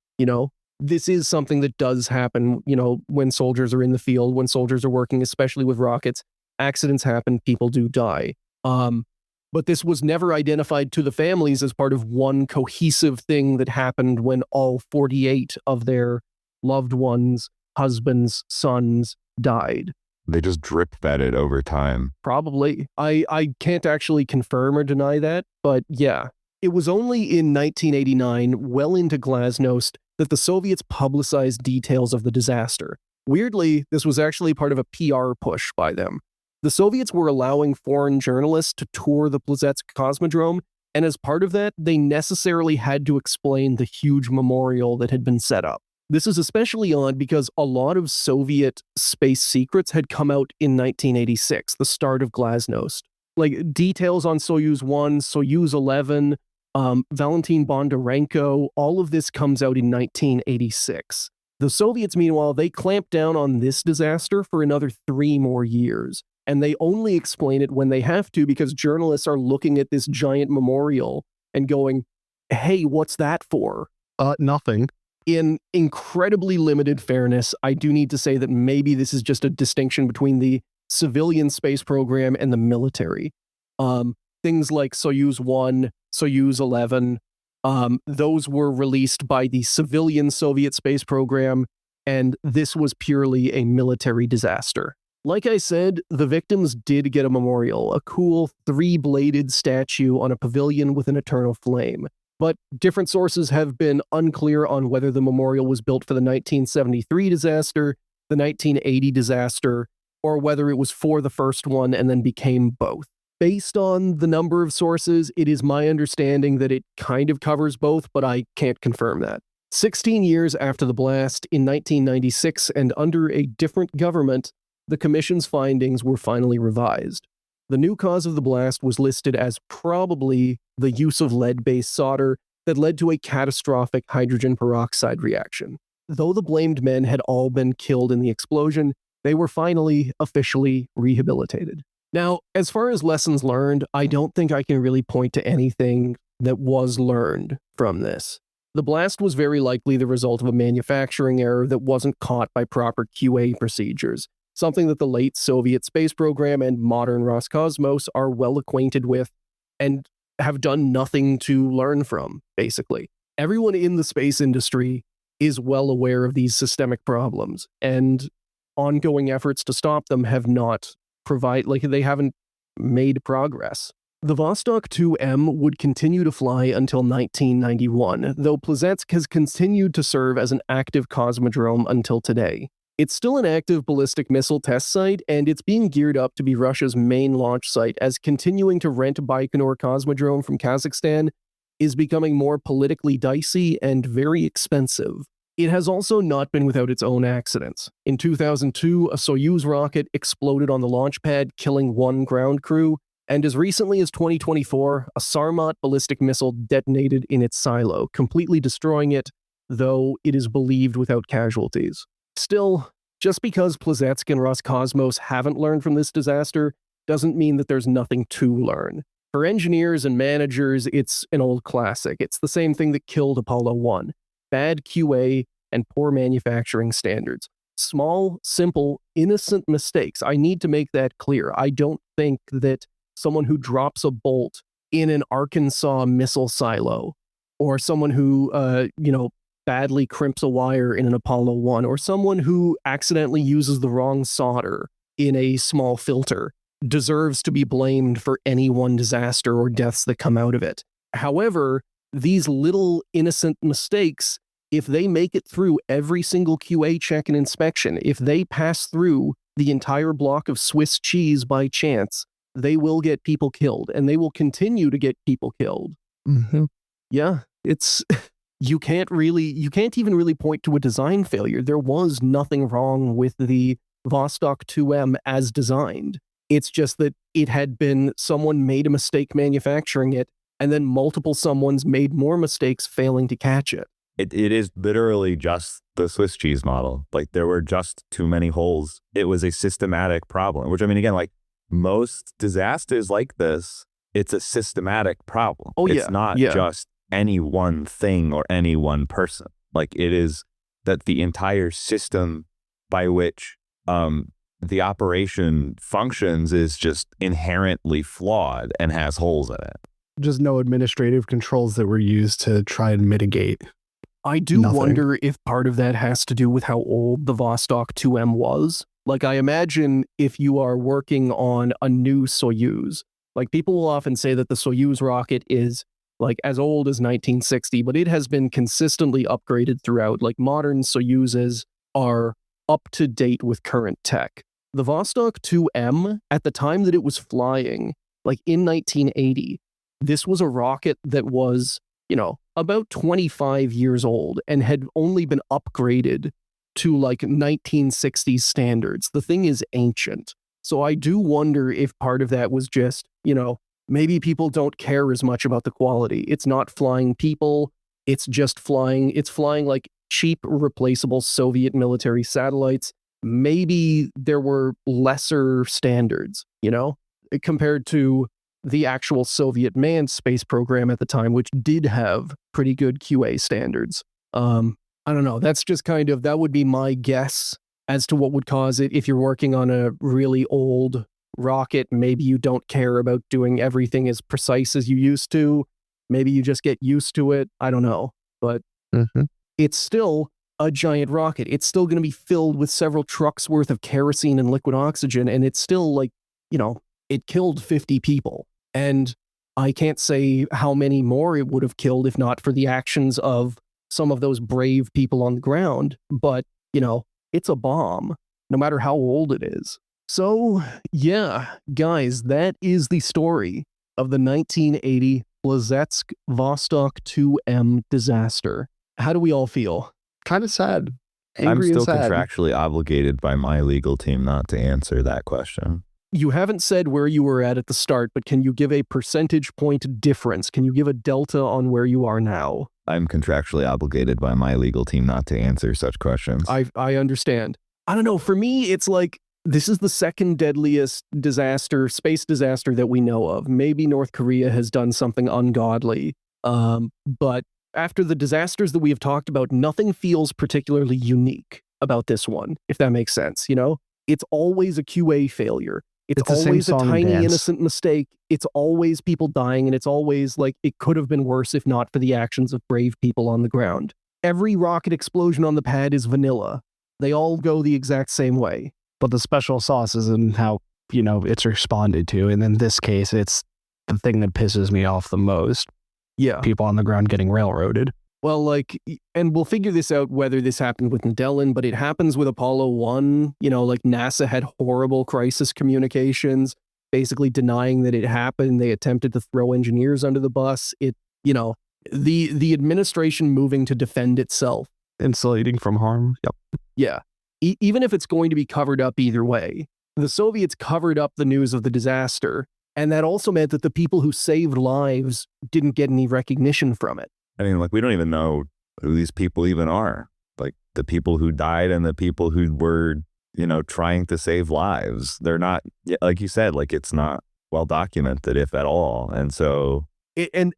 This is something that does happen, when soldiers are in the field, when soldiers are working, especially with rockets. Accidents happen, people do die. But this was never identified to the families as part of one cohesive thing that happened when all 48 of their loved ones, husbands, sons died. They just drip fed it over time. Probably. I can't actually confirm or deny that, but yeah. It was only in 1989, well into Glasnost, that the Soviets publicized details of the disaster. Weirdly, this was actually part of a PR push by them. The Soviets were allowing foreign journalists to tour the Plesetsk Cosmodrome, and as part of that, they necessarily had to explain the huge memorial that had been set up. This is especially odd because a lot of Soviet space secrets had come out in 1986, the start of Glasnost. Like details on Soyuz 1, Soyuz 11, Valentin Bondarenko, all of this comes out in 1986. The Soviets, meanwhile, they clamped down on this disaster for another 3 more years. And they only explain it when they have to because journalists are looking at this giant memorial and going, hey, what's that for? Nothing. In incredibly limited fairness, I do need to say that maybe this is just a distinction between the civilian space program and the military. Things like Soyuz 1, Soyuz 11, those were released by the civilian Soviet space program, and this was purely a military disaster. Like I said, the victims did get a memorial, a cool 3-bladed statue on a pavilion with an eternal flame. But different sources have been unclear on whether the memorial was built for the 1973 disaster, the 1980 disaster, or whether it was for the first one and then became both. Based on the number of sources, it is my understanding that it kind of covers both, but I can't confirm that. 16 years after the blast, in 1996, and under a different government, the Commission's findings were finally revised. The new cause of the blast was listed as probably the use of lead-based solder that led to a catastrophic hydrogen peroxide reaction. Though the blamed men had all been killed in the explosion, they were finally officially rehabilitated. Now, as far as lessons learned, I don't think I can really point to anything that was learned from this. The blast was very likely the result of a manufacturing error that wasn't caught by proper QA procedures, something that the late Soviet space program and modern Roscosmos are well acquainted with and have done nothing to learn from, basically. Everyone in the space industry is well aware of these systemic problems, and ongoing efforts to stop them have not they haven't made progress. The Vostok 2M would continue to fly until 1991, though Plesetsk has continued to serve as an active cosmodrome until today. It's still an active ballistic missile test site, and it's being geared up to be Russia's main launch site as continuing to rent Baikonur Cosmodrome from Kazakhstan is becoming more politically dicey and very expensive. It has also not been without its own accidents. In 2002, a Soyuz rocket exploded on the launch pad, killing 1 ground crew, and as recently as 2024, a Sarmat ballistic missile detonated in its silo, completely destroying it, though it is believed without casualties. Still, just because Plesetsk and Roscosmos haven't learned from this disaster doesn't mean that there's nothing to learn. For engineers and managers, it's an old classic. It's the same thing that killed Apollo 1. Bad QA and poor manufacturing standards. Small, simple, innocent mistakes. I need to make that clear. I don't think that someone who drops a bolt in an Arkansas missile silo, or someone who, badly crimps a wire in an Apollo 1, or someone who accidentally uses the wrong solder in a small filter deserves to be blamed for any one disaster or deaths that come out of it. However, these little innocent mistakes, if they make it through every single QA check and inspection, if they pass through the entire block of Swiss cheese by chance, they will get people killed, and they will continue to get people killed. Mm-hmm. Yeah, it's... You can't even really point to a design failure. There was nothing wrong with the Vostok 2M as designed. It's just that it had been someone made a mistake manufacturing it, and then multiple someones made more mistakes failing to catch it. It is literally just the Swiss cheese model. Like, there were just too many holes. It was a systematic problem, which, I mean, again, like most disasters like this, it's a systematic problem. Oh, It's yeah, not yeah. just any one thing or any one person. Like, it is that the entire system by which the operation functions is just inherently flawed and has holes in it. Just no administrative controls that were used to try and mitigate. I do Nothing. wonder if part of that has to do with how old the Vostok 2M was. Like, I imagine if you are working on a new Soyuz, like, people will often say that the Soyuz rocket is like as old as 1960, but it has been consistently upgraded throughout. Like, modern Soyuzes are up to date with current tech. The Vostok 2M, at the time that it was flying, like in 1980, this was a rocket that was, you know, about 25 years old and had only been upgraded to like 1960s standards. The thing is ancient. So I do wonder if part of that was just, you know, maybe people don't care as much about the quality. It's not flying people. It's just flying. It's flying like cheap, replaceable Soviet military satellites. Maybe there were lesser standards, you know, compared to the actual Soviet manned space program at the time, which did have pretty good QA standards. I don't know. That's just kind of, that would be my guess as to what would cause it. If you're working on a really old rocket, maybe you don't care about doing everything as precise as you used to. Maybe you just get used to it. I don't know. But it's still a giant rocket. It's still going to be filled with several trucks worth of kerosene and liquid oxygen. And it's still like, you know, it killed 50 people. And I can't say how many more it would have killed if not for the actions of some of those brave people on the ground. But, you know, it's a bomb, no matter how old it is. So, yeah, guys, that is the story of the 1980 Plesetsk Vostok 2M disaster. How do we all feel? Kind of sad. I'm Angry still and sad. contractually obligated by my legal team not to answer that question. You haven't said where you were at the start, but can you give a percentage point difference? Can you give a delta on where you are now? I'm contractually obligated by my legal team not to answer such questions. I understand. I don't know. For me, it's like, this is the second deadliest disaster, space disaster that we know of. Maybe North Korea has done something ungodly. But after the disasters that we have talked about, nothing feels particularly unique about this one, if that makes sense. You know, it's always a QA failure. It's the same always a song and tiny dance. innocent mistake. It's always people dying, and it's always like it could have been worse if not for the actions of brave people on the ground. Every rocket explosion on the pad is vanilla. They all go the exact same way. But the special sauce is in how, you know, it's responded to. And in this case, it's the thing that pisses me off the most. Yeah. People on the ground getting railroaded. Well, like, and we'll figure this out whether this happened with Nadelin, but it happens with Apollo 1. You know, like NASA had horrible crisis communications, basically denying that it happened. They attempted to throw engineers under the bus. It, you know, the administration moving to defend itself. Insulating from harm. Yep. Yeah. Even if it's going to be covered up either way. The Soviets covered up the news of the disaster, and that also meant that the people who saved lives didn't get any recognition from it. I mean, like, we don't even know who these people even are. Like, the people who died and the people who were, you know, trying to save lives. They're not, like you said, like, it's not well documented, if at all. And so... And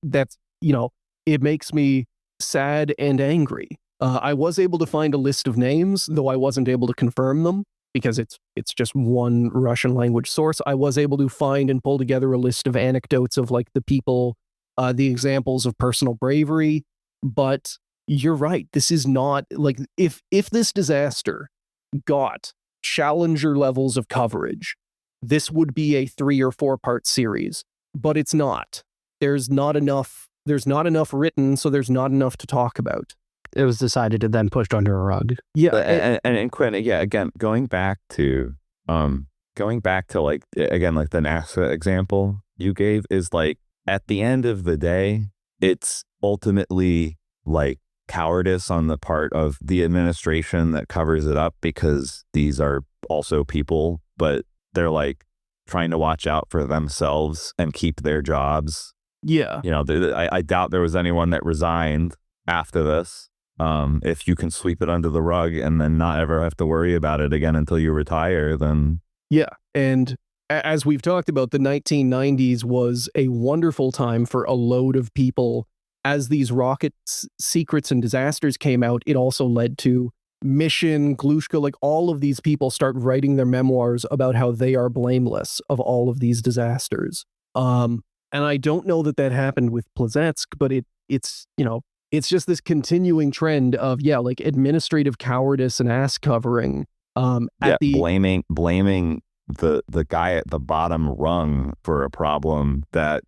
that's, you know, it makes me sad and angry. I was able to find a list of names, though I wasn't able to confirm them because it's just one Russian language source. I was able to find and pull together a list of anecdotes of like the people, the examples of personal bravery. But you're right. This is not like if this disaster got Challenger levels of coverage, this would be a 3 or 4 part series, but it's not. There's not enough written, so there's not enough to talk about. It was decided to then pushed under a rug. Yeah. And Quinn, yeah, again, going back to like, again, like the NASA example you gave is like, at the end of the day, it's ultimately like cowardice on the part of the administration that covers it up because these are also people, but they're like trying to watch out for themselves and keep their jobs. Yeah. You know, I doubt there was anyone that resigned after this. If you can sweep it under the rug and then not ever have to worry about it again until you retire, then... Yeah. And as we've talked about, the 1990s was a wonderful time for a load of people. As these rocket secrets and disasters came out, it also led to Mission, Glushka, like all of these people start writing their memoirs about how they are blameless of all of these disasters. And I don't know that happened with Plesetsk, but it's just this continuing trend of, like administrative cowardice and ass covering. Blaming the guy at the bottom rung for a problem that,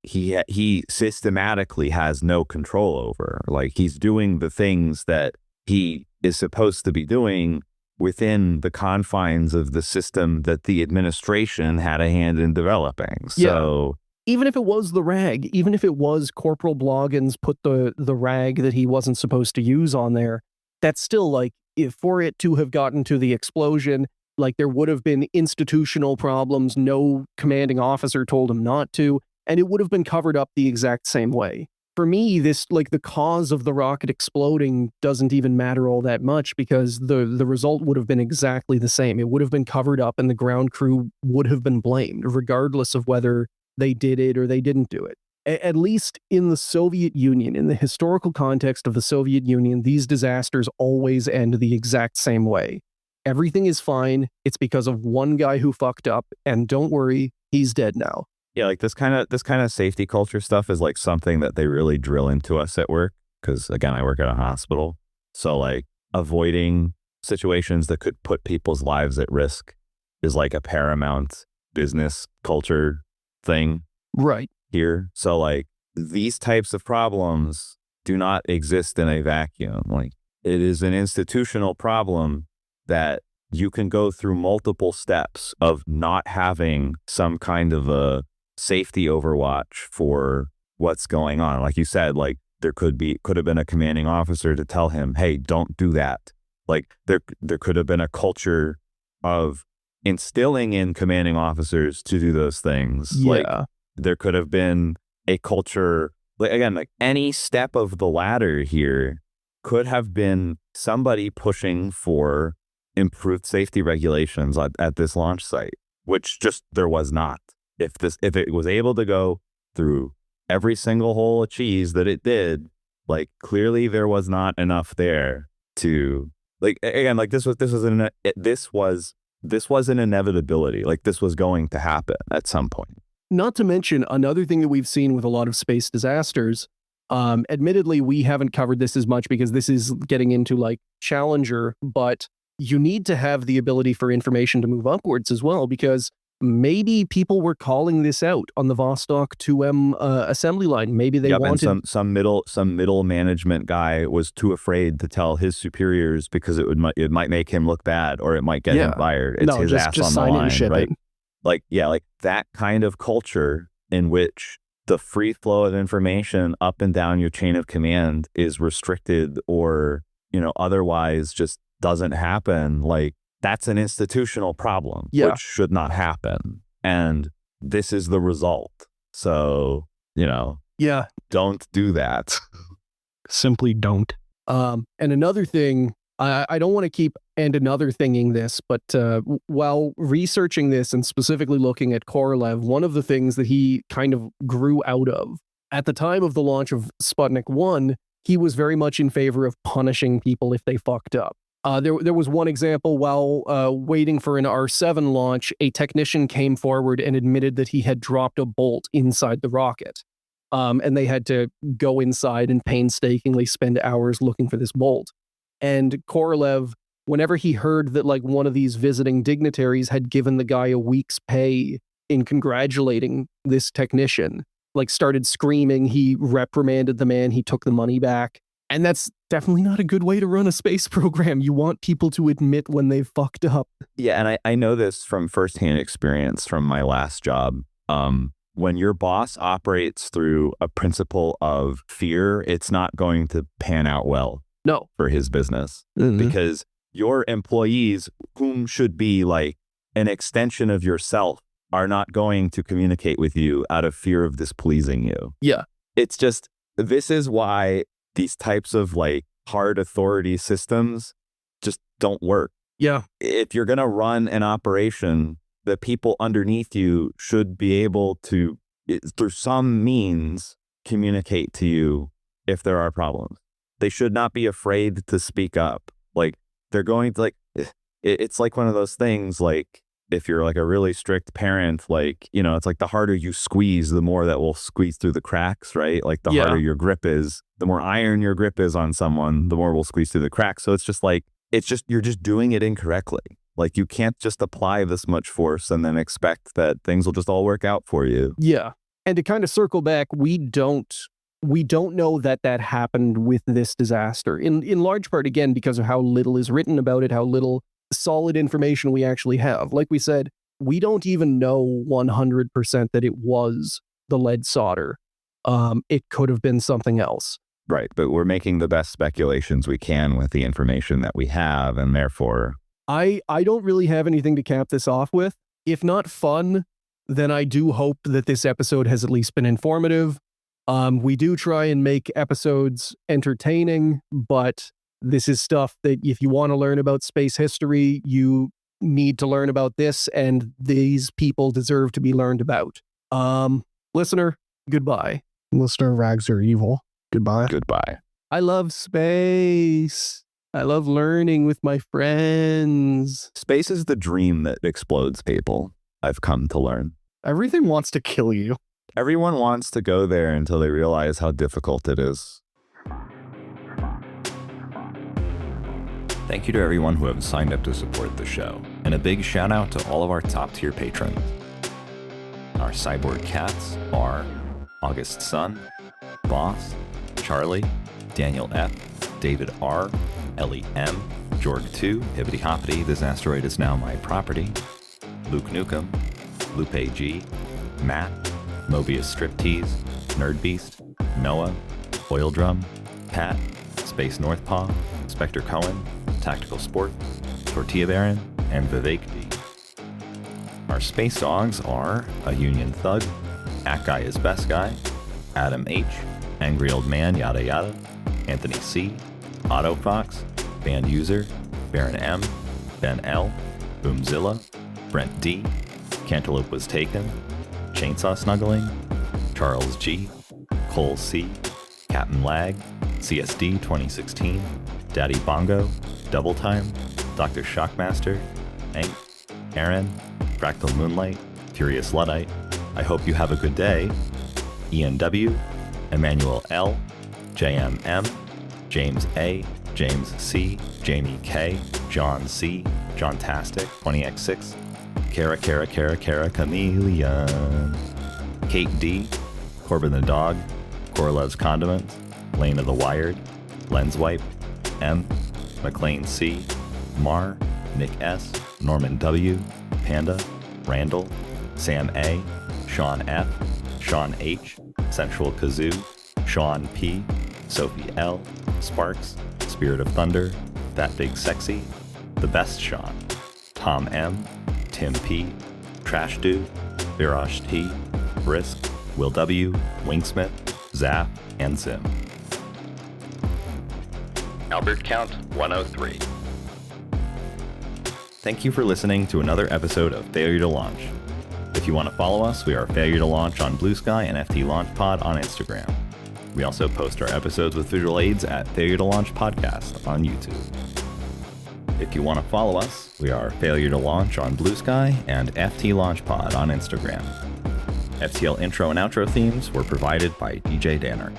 he systematically has no control over. Like, he's doing the things that he is supposed to be doing within the confines of the system that the administration had a hand in developing. So even if it was the rag, even if it was Corporal Bloggins put the rag that he wasn't supposed to use on there, that's still like, if for it to have gotten to the explosion, like there would have been institutional problems, no commanding officer told him not to, and it would have been covered up the exact same way. For me, this, like, the cause of the rocket exploding doesn't even matter all that much, because the result would have been exactly the same. It would have been covered up and the ground crew would have been blamed, regardless of whether they did it or they didn't do it. At least in the Soviet Union, in the historical context of the Soviet Union, these disasters always end the exact same way. Everything is fine. It's because of one guy who fucked up, and don't worry, he's dead now. Yeah, like this kind of safety culture stuff is like something that they really drill into us at work. Because again, I work at a hospital, so like avoiding situations that could put people's lives at risk is like a paramount business culture thing, right here. So like these types of problems do not exist in a vacuum. Like, it is an institutional problem that you can go through multiple steps of not having some kind of a safety overwatch for what's going on. Like you said, like there could have been a commanding officer to tell him, hey, don't do that. Like there could have been a culture of instilling in commanding officers to do those things. Like there could have been a culture, like again, like any step of the ladder here could have been somebody pushing for improved safety regulations at this launch site, which just there was not. If it was able to go through every single hole of cheese that it did, like clearly there was not enough there to, like, again, like this was an inevitability. Like this was going to happen at some point. Not to mention another thing that we've seen with a lot of space disasters. Admittedly, we haven't covered this as much because this is getting into like Challenger, but you need to have the ability for information to move upwards as well, because maybe people were calling this out on the Vostok 2M assembly line. Maybe they wanted... And some middle management guy was too afraid to tell his superiors because it might make him look bad, or it might get him fired. It's his ass on the line, right? Like, like that kind of culture in which the free flow of information up and down your chain of command is restricted, or, otherwise just doesn't happen. Like, that's an institutional problem, which should not happen. And this is the result. So, don't do that. Simply don't. And another thing, I don't want to keep another thinging this, but while researching this and specifically looking at Korolev, one of the things that he kind of grew out of at the time of the launch of Sputnik 1, he was very much in favor of punishing people if they fucked up. There was one example while waiting for an R7 launch, a technician came forward and admitted that he had dropped a bolt inside the rocket. And they had to go inside and painstakingly spend hours looking for this bolt. And Korolev, whenever he heard that like one of these visiting dignitaries had given the guy a week's pay in congratulating this technician, like started screaming, he reprimanded the man, he took the money back. And that's definitely not a good way to run a space program. You want people to admit when they've fucked up. Yeah, and I know this from firsthand experience from my last job. When your boss operates through a principle of fear, it's not going to pan out well. No. For his business. Mm-hmm. Because your employees, whom should be like an extension of yourself, are not going to communicate with you out of fear of displeasing you. Yeah. It's just, this is why these types of like hard authority systems just don't work. Yeah. If you're going to run an operation the people underneath you should be able to, through some means, communicate to you if there are problems. They should not be afraid to speak up. Like, they're going to, like, it's like one of those things, like, if you're like a really strict parent, like, you know, it's like the harder you squeeze, the more that will squeeze through the cracks, right? Like the harder your grip is, the more iron your grip is on someone, the more will squeeze through the cracks. So it's just like, you're just doing it incorrectly. Like, you can't just apply this much force and then expect that things will just all work out for you. Yeah. And to kind of circle back, we don't know that happened with this disaster, in large part, again, because of how little is written about it, how little solid information we actually have. Like we said, we don't even know 100% that it was the lead solder. It could have been something else. Right, but we're making the best speculations we can with the information that we have, and therefore... I don't really have anything to cap this off with. If not fun, then I do hope that this episode has at least been informative. We do try and make episodes entertaining, but this is stuff that if you want to learn about space history, you need to learn about this, and these people deserve to be learned about. Listener, goodbye. Listener, rags are evil. Goodbye. Goodbye. I love space. I love learning with my friends. Space is the dream that explodes people, I've come to learn. Everything wants to kill you. Everyone wants to go there until they realize how difficult it is. Thank you to everyone who have signed up to support the show, and a big shout out to all of our top tier patrons. Our cyborg cats are August Sun, Boss, Charlie, Daniel F, David R, Ellie M, Jorg 2, Hibbity Hoppity, This Asteroid Is Now My Property, Luke Nukem, Lupe G, Matt, Mobius Striptease, Nerdbeast, Noah, Oil Drum, Pat, Space Northpaw, Spectre Cohen, Tactical Sport, Tortilla Baron, and Vivek D. Our space dogs are A Union Thug, At Guy is Best Guy, Adam H, Angry Old Man Yada Yada, Anthony C, Otto Fox, Band User, Baron M, Ben L, Boomzilla, Brent D, Cantaloupe Was Taken, Chainsaw Snuggling, Charles G, Cole C, Captain Lag, CSD 2016, Daddy Bongo, Double Time, Dr. Shockmaster, Hank, Aaron, Fractal Moonlight, Furious Luddite, I Hope You Have a Good Day, Ian W, Emmanuel L, JMM, James A, James C, Jamie K, John C, Johntastic, 20x6, Kara Chameleon, Kate D, Corbin the Dog, Korlev's Condiments, Lane of the Wired, Lens Wipe, M, McLean C, Mar, Nick S, Norman W, Panda, Randall, Sam A, Sean F, Sean H, Sensual Kazoo, Sean P, Sophie L, Sparks, Spirit of Thunder, That Big Sexy, The Best Sean, Tom M, Tim P, Trash Dude, Viraj T, Brisk, Will W, Wingsmith, Zap, and Sim. Albert Count 103. Thank you for listening to another episode of Failure to Launch. If you want to follow us, we are Failure to Launch on Blue Sky and FT Launch Pod on Instagram. We also post our episodes with visual aids at Failure to Launch Podcast on YouTube. If you want to follow us, we are Failure to Launch on Blue Sky and FT Launch Pod on Instagram. FTL intro and outro themes were provided by DJ Danner.